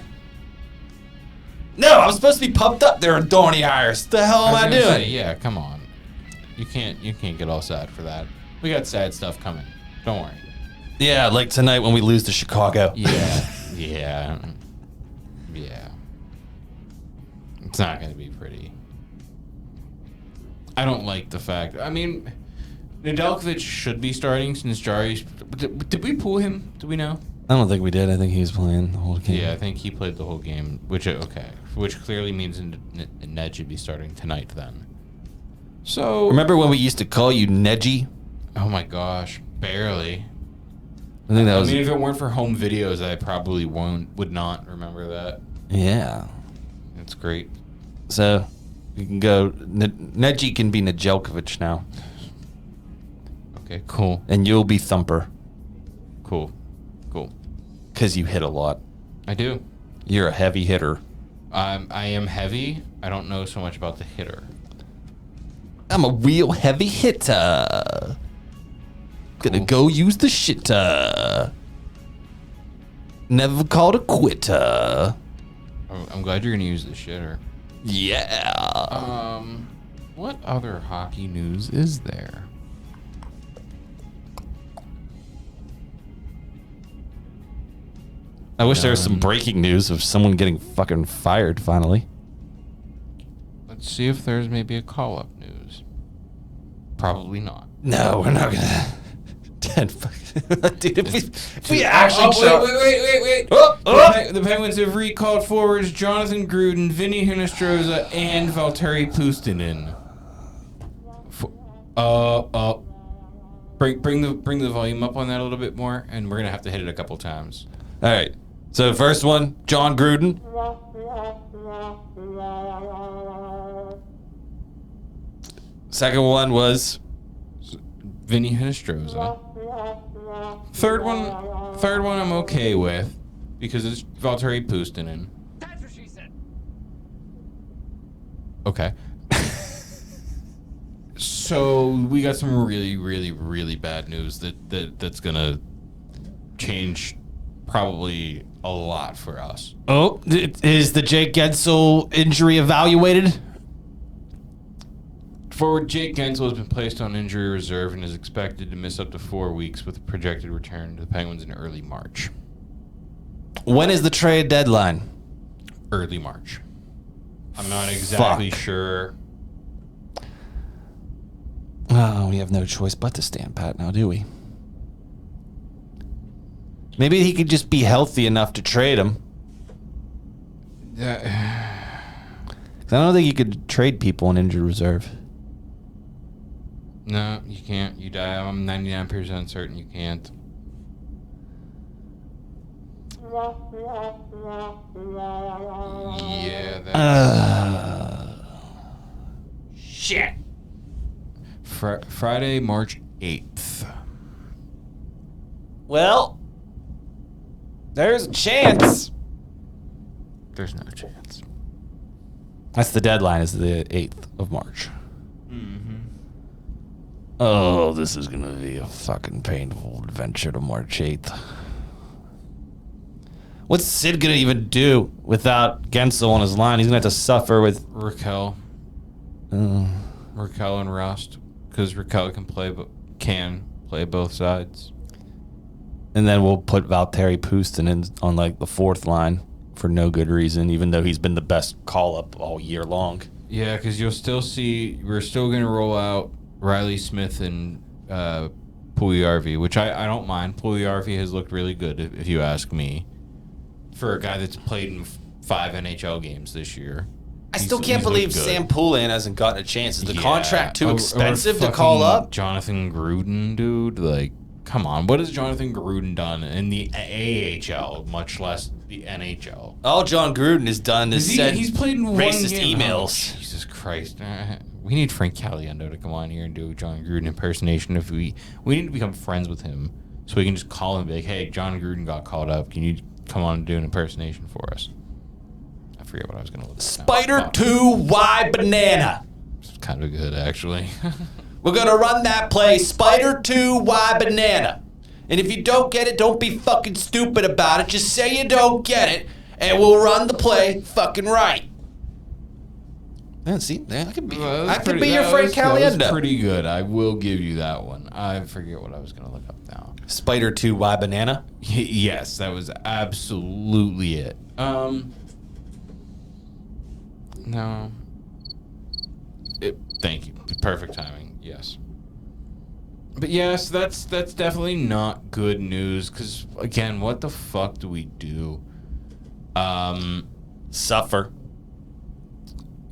No, I'm supposed to be pumped up there in Dorney Hires. The hell am I doing? Say, yeah, come on. You can't get all sad for that. We got sad stuff coming. Don't worry. Yeah, like tonight when we lose to Chicago. Yeah. It's not going to be pretty. I don't like the fact. I mean, Nedeljkovic should be starting since Jari's. Did we pull him? Do we know? I don't think we did. I think he was playing the whole game. Yeah, I think he played the whole game, which clearly means Ned should be starting tonight then. So remember when we used to call you Neji? Oh my gosh, barely. I think that was. I mean, if it weren't for home videos, I probably would not remember that. Yeah, it's great. So you can go. Neji can be Nedeljkovic now. Okay, cool. And you'll be Thumper. Cool. Because you hit a lot. I do. You're a heavy hitter. I am heavy. I don't know so much about the hitter. I'm a real heavy hitter. Gonna go use the shitter. Never called a quitter. I'm glad you're gonna use the shitter. Yeah. What other hockey news is there? I wish there was some breaking news of someone getting fucking fired finally. Let's see if there's maybe a call-up news. Probably not. No, we're not gonna. Dude, if we actually wait. The Penguins have recalled forwards Jonathan Gruden, Vinny Hinostroza, and Valtteri Puustinen. Bring the volume up on that a little bit more, and we're gonna have to hit it a couple times. All right. So first one, John Gruden. Second one was Vinny Hinostroza. Third one I'm okay with because it's Valtteri Puustinen. That's what she said. Okay. So we got some really, really, really bad news that's gonna change probably a lot for us. Oh, is the Jake Guentzel injury evaluated? Forward Jake Guentzel has been placed on injury reserve and is expected to miss up to 4 weeks with a projected return to the Penguins in early March. When is the trade deadline? Early March. I'm not exactly sure Oh, we have no choice but to stand pat now, do we? Maybe he could just be healthy enough to trade him. I don't think you could trade people on injured reserve. No, you can't. You die. I'm 99% certain you can't. Yeah, that's... Shit. Friday, March 8th. Well, there's a chance. There's no chance. That's the deadline, is the 8th of March. Mm-hmm. Oh, this is going to be a fucking painful adventure to March 8th. What's Sid going to even do without Guentzel on his line? He's going to have to suffer with... Raquel. Raquel and Rust. Because Raquel can play both sides. And then we'll put Valtteri Pustin in on like the fourth line for no good reason, even though he's been the best call-up all year long. Yeah, because you'll still see... We're still going to roll out Riley Smith and Pugliarvi, which I don't mind. Pugliarvi has looked really good, if you ask me. For a guy that's played in 5 NHL games this year. I still can't believe Sam Poulin hasn't gotten a chance. Is the contract too expensive to or call up? Jonathan Gruden, dude. Like, come on. What has Jonathan Gruden done in the AHL, much less the NHL? All John Gruden has done is he's played in racist game. emails. Oh, Jesus Christ. We need Frank Caliendo to come on here and do a John Gruden impersonation. If we need to become friends with him so we can just call him and be like, hey, John Gruden got called up. Can you come on and do an impersonation for us? I forget what I was going to look at. Spider 2 Y Banana. It's kind of good, actually. We're going to run that play, Spider 2 Y Banana. And if you don't get it, don't be fucking stupid about it. Just say you don't get it, and we'll run the play fucking right. Yeah, see, I could be your Frank Caliendo. That was pretty good. I will give you that one. I forget what I was going to look up now. Spider 2 Y Banana? Yes, that was absolutely it. No. Thank you. Perfect timing. Yes. But yes, that's definitely not good news. Because again, what the fuck do we do? Suffer.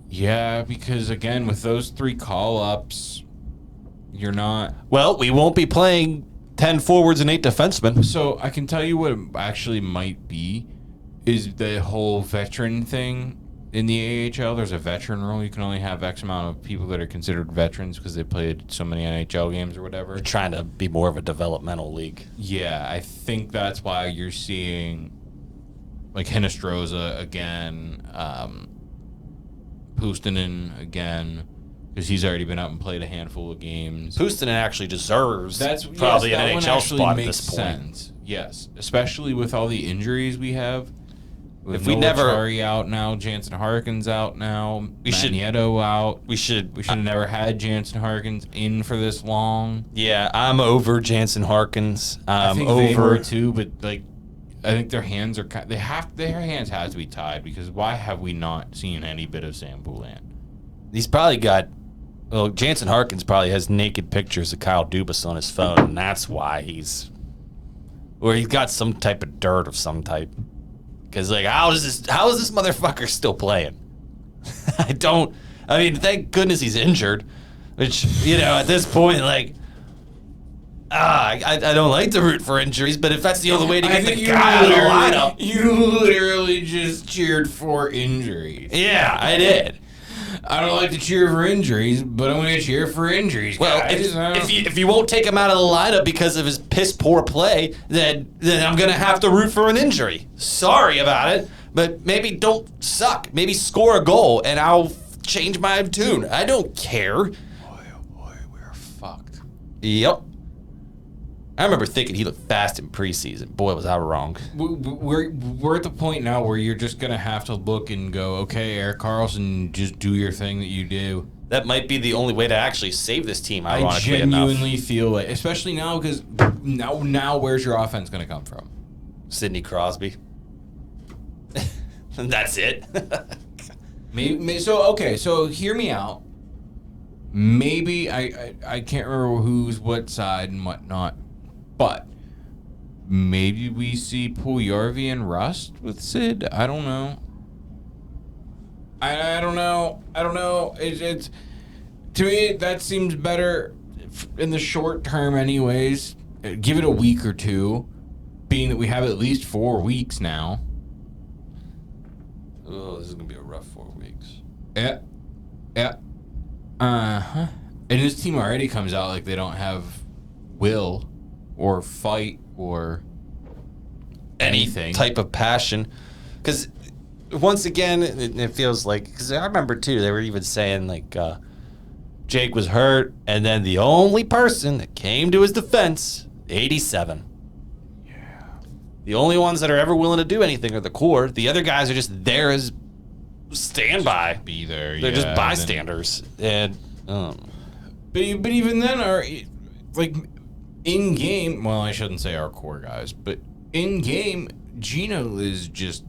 Yeah, because again, with those 3 call-ups, you're not... Well, we won't be playing 10 forwards and 8 defensemen. So I can tell you what it actually might be is the whole veteran thing in the AHL. There's a veteran rule. You can only have X amount of people that are considered veterans because they played so many NHL games or whatever. We're trying to be more of a developmental league. Yeah, I think that's why you're seeing like Hinostroza again, Puustinen again, because he's already been out and played a handful of games. Puustinen actually deserves probably an NHL spot at this point. Sense. Yes, especially with all the injuries we have. With if we never out now, Jansen Harkins out now, Magneto out. We should have never had Jansen Harkins in for this long. Yeah, I'm over Jansen Harkins. I think they were too, but like, I think their hands are their hands have to be tied because why have we not seen any bit of Sam Poulin? He's probably got. Well, Jansen Harkins probably has naked pictures of Kyle Dubas on his phone, and that's why he's got some type of dirt of some type. Because, like, how is this motherfucker still playing? I mean, thank goodness he's injured. Which, at this point, like, I don't like to root for injuries, but if that's the only way to get the guy out of the lineup. You literally just cheered for injuries. Yeah, I did. I don't like to cheer for injuries, but I'm going to cheer for injuries. Well, if you won't take him out of the lineup because of his piss poor play, then I'm going to have to root for an injury. Sorry about it, but maybe don't suck. Maybe score a goal, and I'll change my tune. I don't care. Boy, we're fucked. Yep. I remember thinking he looked fast in preseason. Boy, was I wrong. We're at the point now where you're just going to have to look and go, okay, Erik Karlsson, just do your thing that you do. That might be the only way to actually save this team, ironically enough. I genuinely feel like, especially now, because now where's your offense going to come from? Sidney Crosby. And that's it. So hear me out. maybe I can't remember who's what side and whatnot, but maybe we see Puljujarvi and Rust with Sid. I don't know. I don't know. It's to me that seems better in the short term, anyways. Give it a week or two, being that we have at least 4 weeks now. Oh, this is gonna be a rough 4 weeks. Yeah. And his team already comes out like they don't have will or fight or anything. Type of passion. Because once again, it feels like, because I remember too, they were even saying like Jake was hurt, and then the only person that came to his defense, 87. Yeah. The only ones that are ever willing to do anything are the core. The other guys are just there as standby. Be there. They're just bystanders. And but even then, our like in game. Well, I shouldn't say our core guys, but in game, Gino is just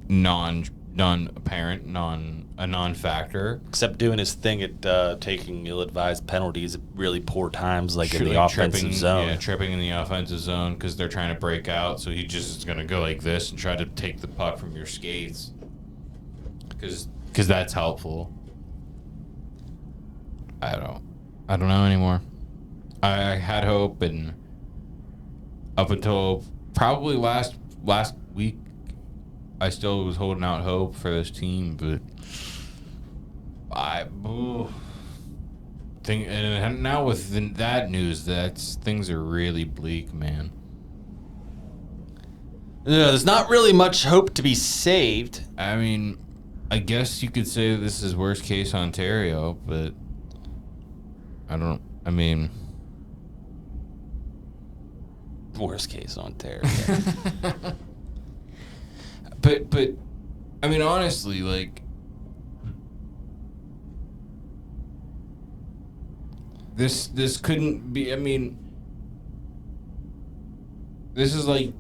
non-apparent, a non-factor. except doing his thing at taking ill-advised penalties at really poor times, like in the offensive zone. Yeah, tripping in the offensive zone because they're trying to break out. So he just is going to go like this and try to take the puck from your skates. Because that's helpful. I don't know anymore. I had hope, and up until probably last week, I still was holding out hope for this team, but and now with that news, things are really bleak, man. There's not really much hope to be saved. I mean, I guess you could say this is worst case Ontario, but Worst case Ontario. But I mean, honestly, like, this couldn't be. I mean, this is like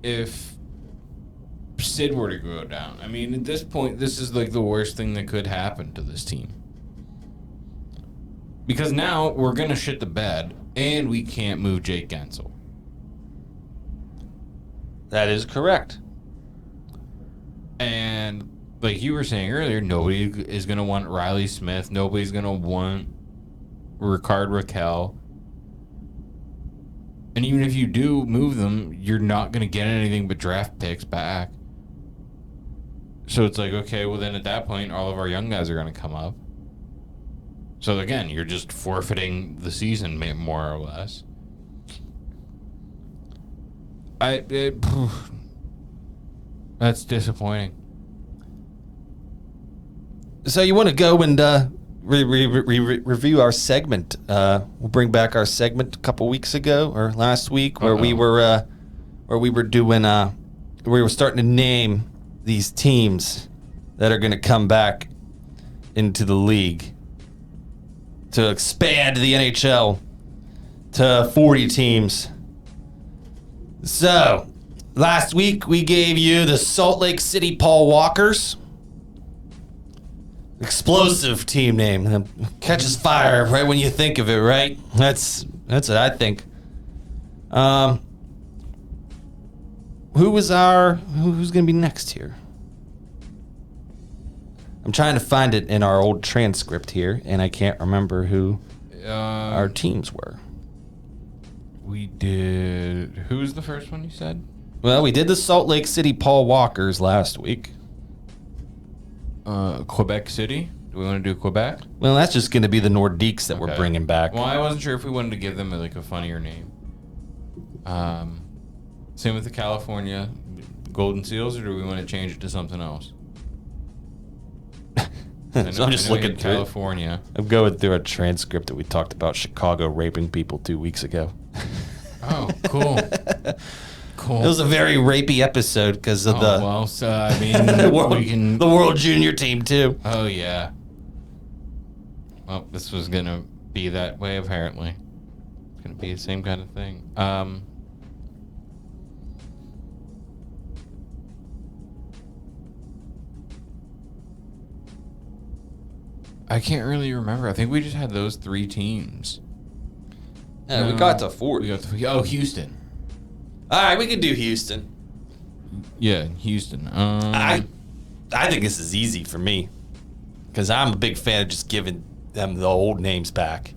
if Sid were to go down. I mean, at this point, this is like the worst thing that could happen to this team. Because now we're going to shit the bed, and we can't move Jake Guentzel. That is correct. And like you were saying earlier, nobody is going to want Riley Smith. Nobody's going to want Ricard Raquel. And even if you do move them, you're not going to get anything but draft picks back. So it's like, okay, well then at that point, all of our young guys are going to come up. So again, you're just forfeiting the season more or less. That's disappointing. So you want to go and review our segment? We'll bring back our segment a couple weeks ago or last week where we were starting to name these teams that are going to come back into the league to expand the NHL to 40 teams. So, last week we gave you the Salt Lake City Paul Walkers. Explosive team name. Catches fire right when you think of it, right? That's what I think. Who's going to be next here? I'm trying to find it in our old transcript here, and I can't remember who our teams were. We did. Who was the first one you said? Well, we did the Salt Lake City Paul Walkers last week. Quebec City? Do we want to do Quebec? Well, that's just going to be the Nordiques that we're bringing back. Well, I wasn't sure if we wanted to give them like a funnier name. Same with the California Golden Seals, or do we want to change it to something else? So I'm just looking through California. I'm going through a transcript that we talked about Chicago raping people 2 weeks ago. Oh, cool. Cool. It was a very rapey episode because of the the World Junior team too. Oh yeah. Well, this was gonna be that way apparently. It's gonna be the same kind of thing. I can't really remember. I think we just had those 3 teams. Yeah, we got to 4. We got Houston. All right, we can do Houston. Yeah, Houston. I think this is easy for me because I'm a big fan of just giving them the old names back.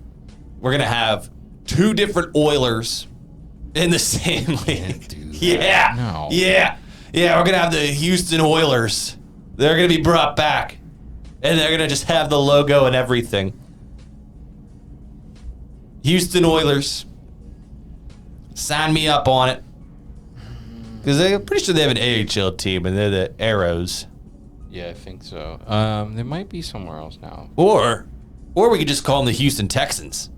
We're gonna have 2 different Oilers in the same league. Yeah, No. yeah. We're gonna have the Houston Oilers. They're gonna be brought back, and they're gonna just have the logo and everything. Houston Oilers. Sign me up on it. Because I'm pretty sure they have an AHL team, and they're the Arrows. Yeah, I think so. They might be somewhere else now. Or we could just call them the Houston Texans.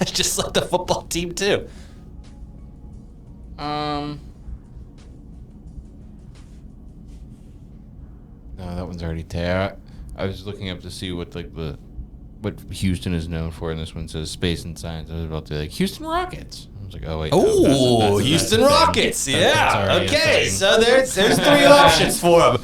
Just like the football team, too. No, that one's already there. I was looking up to see what what Houston is known for, and this one says space and science. I was about to be like Houston Rockets. I was like, oh wait. Oh, Houston Rockets. That's Yeah. already a Okay. thing. So there's 3 options for them.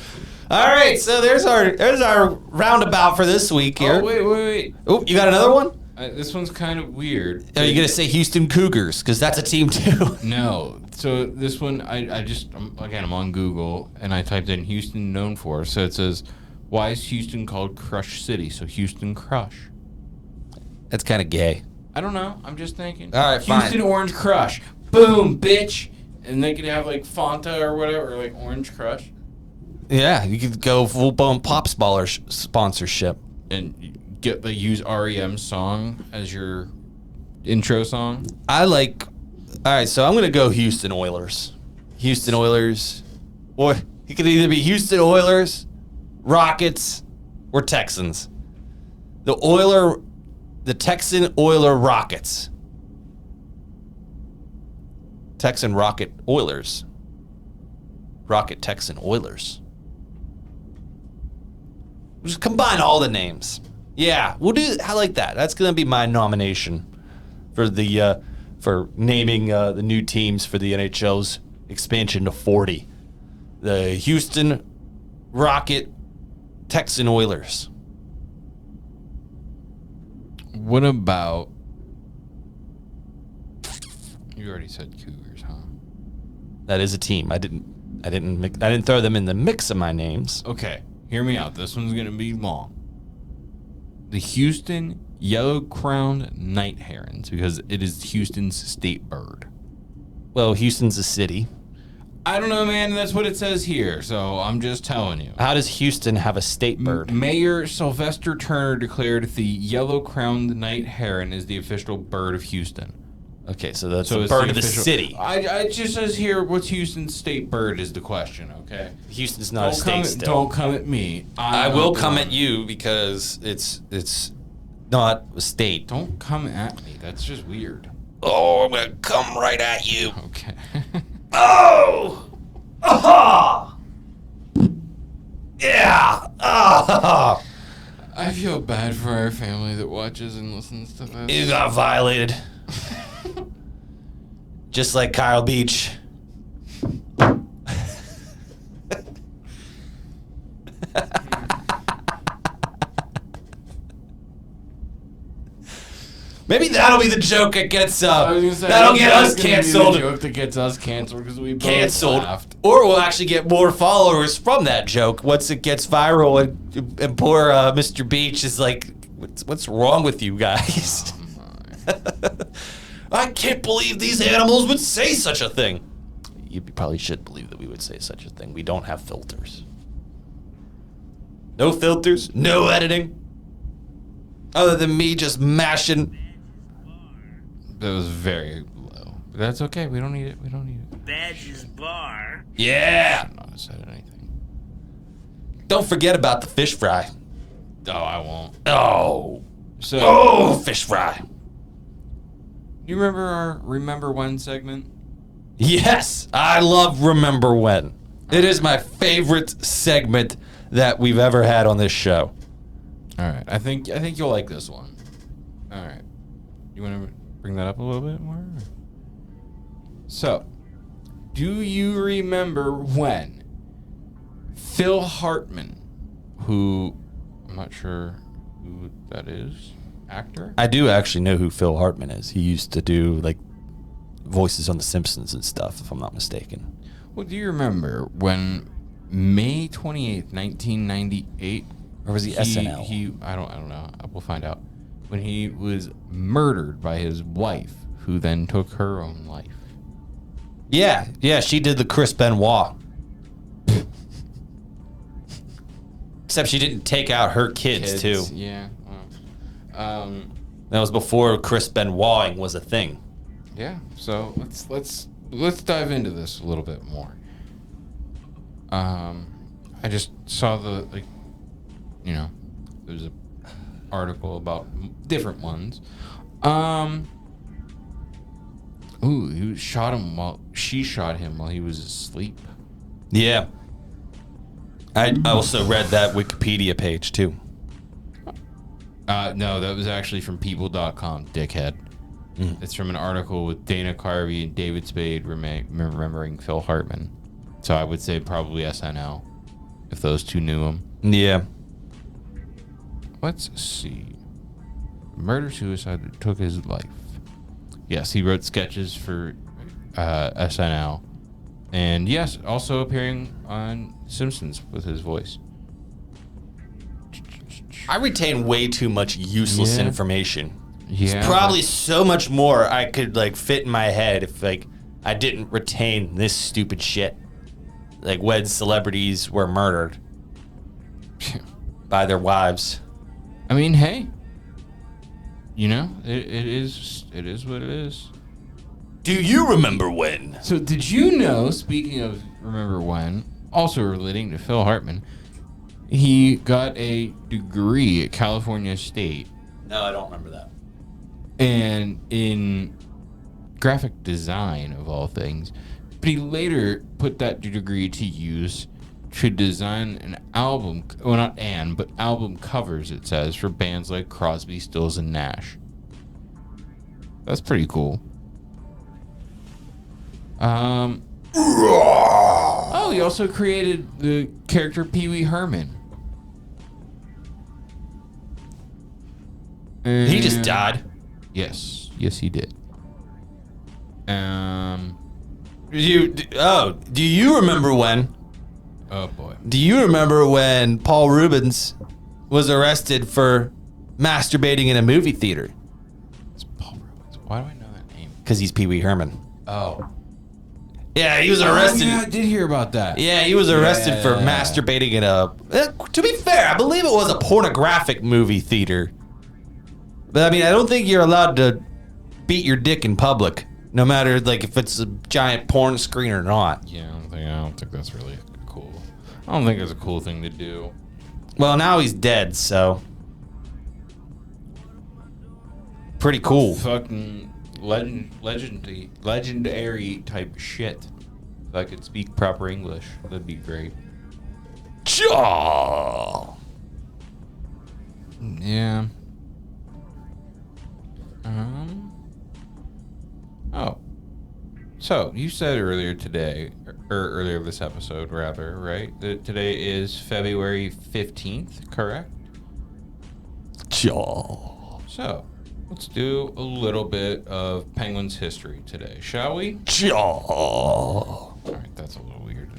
All right. So there's our roundabout for this week here. Oh wait. Oh, you got another one? This one's kind of weird. Are you gonna say Houston Cougars? Because that's a team too. No. So this one, I'm on Google, and I typed in Houston known for. So it says, why is Houston called Crush City? So Houston Crush. That's kind of gay. I don't know. I'm just thinking. All right, fine. Houston Orange Crush. Boom, bitch. And they could have like Fanta or whatever, or like Orange Crush. Yeah, you could go full blown Pops Baller sponsorship. And use REM's song as your intro song. All right, so I'm gonna go Houston Oilers. Houston Oilers, or it could either be Houston Oilers, Rockets, or Texans. The Texan Oiler Rockets. Texan Rocket Oilers. Rocket Texan Oilers. Just combine all the names. Yeah, I like that. That's gonna be my nomination for naming the new teams for the NHL's expansion to 40. The Houston Rocket Texan Oilers. What about? You already said Cougars, huh? That is a team. I didn't throw them in the mix of my names. Okay, hear me out. This one's gonna be long. The Houston Yellow-crowned Night Herons, because it is Houston's state bird. Well, Houston's a city. I don't know, man. That's what it says here, so I'm just telling you. How does Houston have a state bird? Mayor Sylvester Turner declared the Yellow-crowned Night Heron is the official bird of Houston. Okay, so that's So the it's bird the of the official- city. It just says here, what's Houston's state bird is the question, okay? Houston's not a state still. Don't come at me. I will come at you because it's not a state. Don't come at me. That's just weird. Oh, I'm gonna come right at you. Okay. Oh! Aha! Yeah! Ah! I feel bad for our family that watches and listens to this. You got violated. Just like Kyle Beach. Maybe that'll be the joke that gets that'll get us canceled. The joke that gets us canceled because we both Canceled. laughed. Or we'll actually get more followers from that joke once it gets viral and poor Mr. Beach is like, what's wrong with you guys? I can't believe these animals would say such a thing. You probably should believe that we would say such a thing. We don't have filters. No filters, no editing. Other than me just mashing. That was very low. But that's okay. We don't need it. Badges Bar. Yeah. I should not have said anything. Don't forget about the fish fry. Oh, I won't. Oh. So, Fish fry. you remember our Remember When segment? Yes, I love Remember When. It is my favorite segment that we've ever had on this show. All right. I think you'll like this one. All right. You want to bring that up a little bit more? So, do you remember when Phil Hartman who I'm not sure who that is. Actor? I do actually know who Phil Hartman is. He used to do like voices on The Simpsons and stuff, if I'm not mistaken. Well, do you remember when May 28th, 1998? Or was he SNL? I don't know. We'll find out. When he was murdered by his wife, who then took her own life. Yeah, she did the Chris Benoit. Except she didn't take out her kids too. Yeah. That was before Chris Benoiting was a thing. Yeah. So let's dive into this a little bit more. I just saw there's an article about different ones. She shot him while he was asleep. Yeah. I also read that Wikipedia page too. No, that was actually from people.com, dickhead. It's from an article with Dana Carvey and David Spade remembering Phil Hartman. So I would say probably SNL, if those two knew him. Yeah. Let's see. Murder-suicide that took his life. Yes, he wrote sketches for SNL. And yes, also appearing on Simpsons with his voice. I retain way too much useless information. Yeah. There's probably so much more I could fit in my head if I didn't retain this stupid shit. Like when celebrities were murdered by their wives. I mean, hey. It is what it is. Do you remember when? So did you know, speaking of remember when, also relating to Phil Hartman, he got a degree at California State. No, I don't remember that. And in graphic design, of all things. But he later put that degree to use to design an album, well, but album covers, it says, for bands like Crosby, Stills, and Nash. That's pretty cool. He also created the character Pee Wee Herman. He just died. Yes, he did. Do you remember when? Oh boy. Do you remember when Paul Rubens was arrested for masturbating in a movie theater? It's Paul Rubens. Why do I know that name? Because he's Pee Wee Herman. Oh. Yeah, he was arrested. Yeah, I did hear about that. Yeah, he was arrested for masturbating in a... to be fair, I believe it was a pornographic movie theater. But I mean, I don't think you're allowed to beat your dick in public, no matter if it's a giant porn screen or not. Yeah, I don't think that's really cool. I don't think it's a cool thing to do. Well, now he's dead, so pretty cool. Fucking legendary type shit. If I could speak proper English, that'd be great. Chaw. Yeah. So you said earlier today, or earlier this episode, rather, right? That today is February 15th, correct? Chaw. So let's do a little bit of Penguins history today, shall we? Chaw. All right, that's a little weird.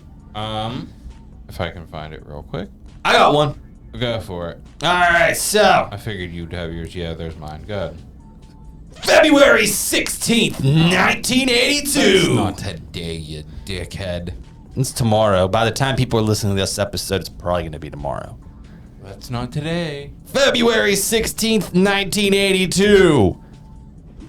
If I can find it real quick. I got one. Go for it. All right, so I figured you'd have yours. Yeah, there's mine. Good. February 16th, 1982. It's not today, you dickhead. It's tomorrow. By the time people are listening to this episode, it's probably going to be tomorrow. That's not today. February 16th, 1982.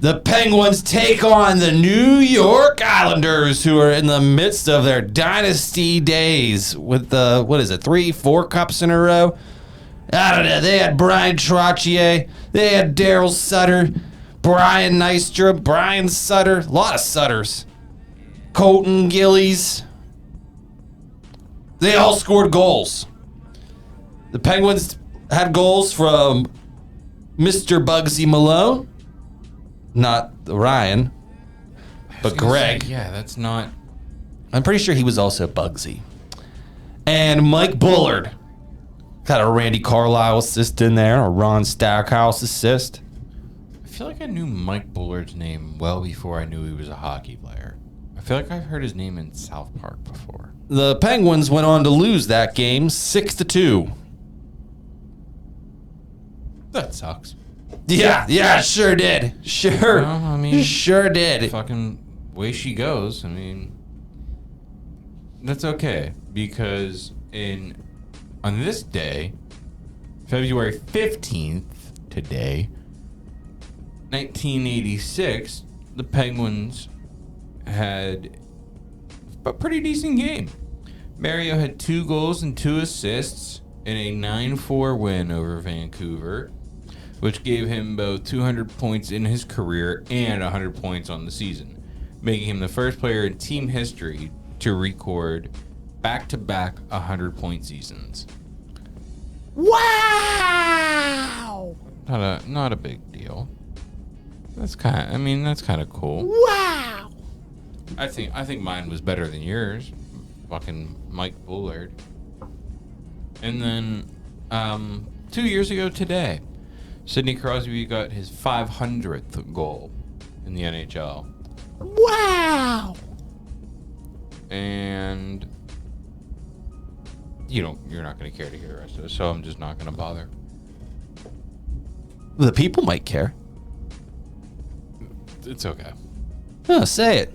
The Penguins take on the New York Islanders, who are in the midst of their dynasty days with 3-4 cups in a row? I don't know. They had Brian Trottier. They had Daryl Sutter. Brian Nystrom, Brian Sutter, a lot of Sutters. Colton Gillies. They all scored goals. The Penguins had goals from Mr. Bugsy Malone, not Ryan, but Greg. Yeah, that's not... I'm pretty sure he was also Bugsy. And Mike Bullard. Got a Randy Carlisle assist in there, a Ron Stackhouse assist. I feel like I knew Mike Bullard's name well before I knew he was a hockey player. I feel like I've heard his name in South Park before. The Penguins went on to lose that game 6-2. That sucks. Yeah, sure did. Sure. Well, I mean, sure did. Fucking way she goes. I mean, that's okay because on this day, February 15th, today, 1986, the Penguins had a pretty decent game. Mario had 2 goals and 2 assists in a 9-4 win over Vancouver, which gave him both 200 points in his career and 100 points on the season, making him the first player in team history to record back-to-back 100-point seasons. Wow! Not a big deal. That's kind of cool. Wow! I think mine was better than yours. Fucking Mike Bullard. And then 2 years ago today, Sidney Crosby got his 500th goal in the NHL. Wow! And you're not going to care to hear the rest of it, so I'm just not going to bother. The people might care. It's okay. Oh, say it.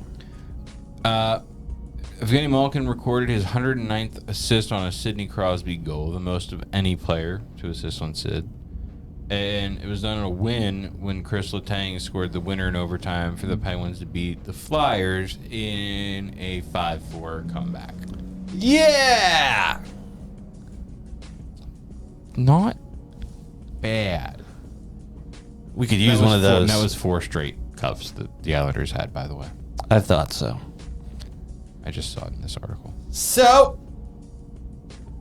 Evgeny Malkin recorded his 109th assist on a Sidney Crosby goal, the most of any player to assist on Sid. And it was done in a win when Chris Letang scored the winner in overtime for the Penguins to beat the Flyers in a 5-4 comeback. Yeah! Not bad. We could use one of those. That was 4 straight cuffs that the Islanders had, by the way. I thought so. I just saw it in this article. So,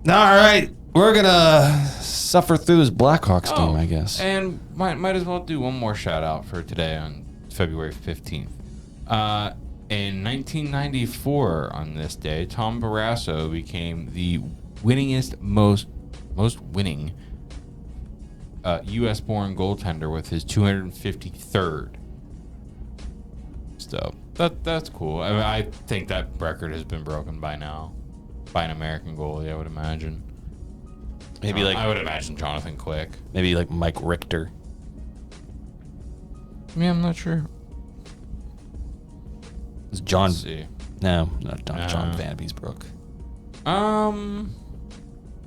all right, we're gonna suffer through this Blackhawks game, I guess. And might as well do one more shout out for today on February 15th. In 1994, on this day, Tom Barrasso became the winningest, most winning U.S.-born goaltender with his 253rd. So that's cool. I mean, I think that record has been broken by now by an American goalie, I would imagine. Maybe I would imagine Jonathan Quick. Maybe like Mike Richter. Yeah, I'm not sure. It's John. Let's see. No, not John Van Beesbrook.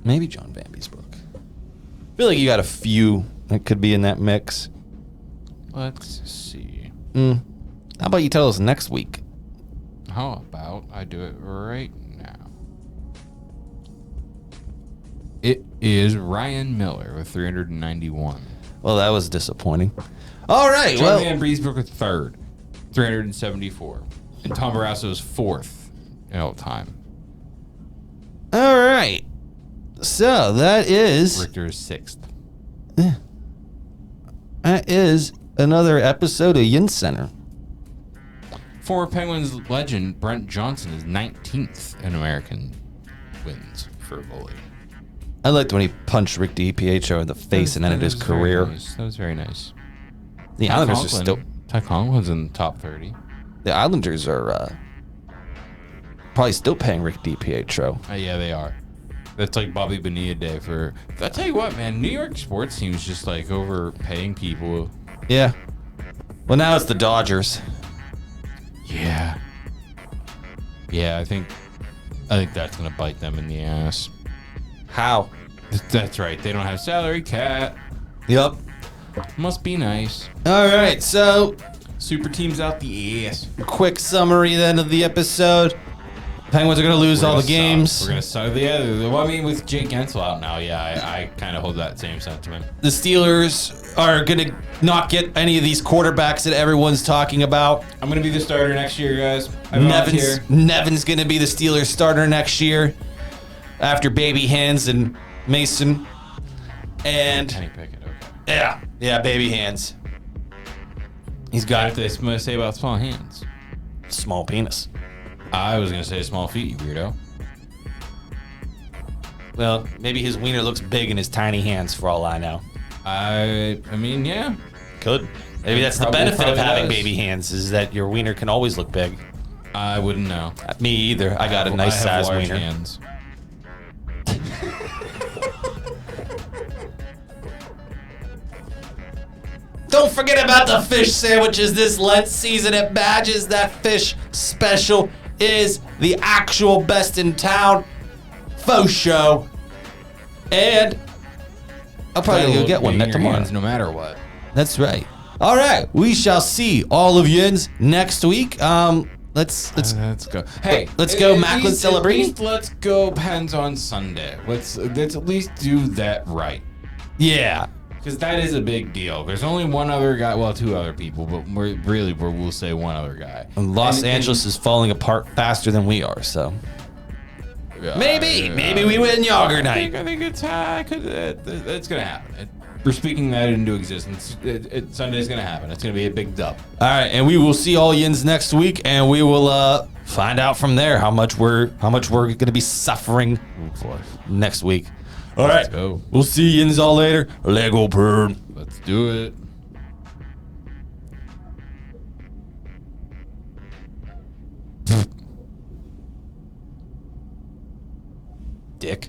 Maybe John Van Beesbrook. I feel like you got a few that could be in that mix. Let's see. How about you tell us next week? How about I do it right now? It is Ryan Miller with 391. Well, that was disappointing. All right, John Van Beesbrook is 3rd, 374. And Tom Barrasso is 4th in all time. All right. So that is Richter is 6th. That is another episode of YinzCenter. Former Penguins legend Brent Johnson is 19th in American wins for a goalie. I liked when he punched Rick DiPietro in the face and ended his career. Nice. That was very nice. The Islanders are still. Ty Conklin's in the top 30. The Islanders are probably still paying Rick DiPietro. Yeah, they are. That's like Bobby Bonilla Day for. I tell you what, man, New York sports teams just like overpaying people. Yeah. Well, now it's the Dodgers. Yeah. Yeah, I think that's gonna bite them in the ass. How? That's right. They don't have salary cap. Yep. Must be nice. All right, so Super teams out the ass. quick summary then of the episode. Penguins are going to lose all the games. We're going to suck. Yeah, well, I mean, with Jake Guentzel out now, yeah, I kind of hold that same sentiment. The Steelers are going to not get any of these quarterbacks that everyone's talking about. I'm going to be the starter next year, guys. Nevin's going to be the Steelers starter next year after Baby Hands and Mason. And Kenny Pickett, okay. Yeah, Baby Hands. He's got What they must say about small hands. small penis. I was going to say small feet, you weirdo. Well, maybe his wiener looks big in his tiny hands for all I know. I mean, yeah. Could. Maybe that's the Probably- benefit of probably having does. baby hands is that your wiener can always look big. I wouldn't know. Me either. I got a nice I have size large wiener. hands. Don't forget about the fish sandwiches this Lent season at Badges. That fish special is the actual best in town. Faux show. And I'll probably go get one in next your tomorrow. hands no matter what. That's right. All right, we shall see all of yins next week. Let's Let's go. Hey, let's go at Macklin least- celebrating. At least let's go Pens on Sunday. Let's at least do that right. yeah. Because that is a big deal. There's only one other guy, well, two other people, but we'll say one other guy. And Los And- Angeles is falling apart faster than we are, so Yeah, maybe we win Yager night. I think it's it's gonna happen. We're speaking that into existence. Sunday's gonna happen. It's gonna be a big dub. All right, and we will see all yins next week, and we will find out from there how much we're going to be suffering for next week. All right, go. We'll see yins all later. Lego burn. Let's do it. Dick.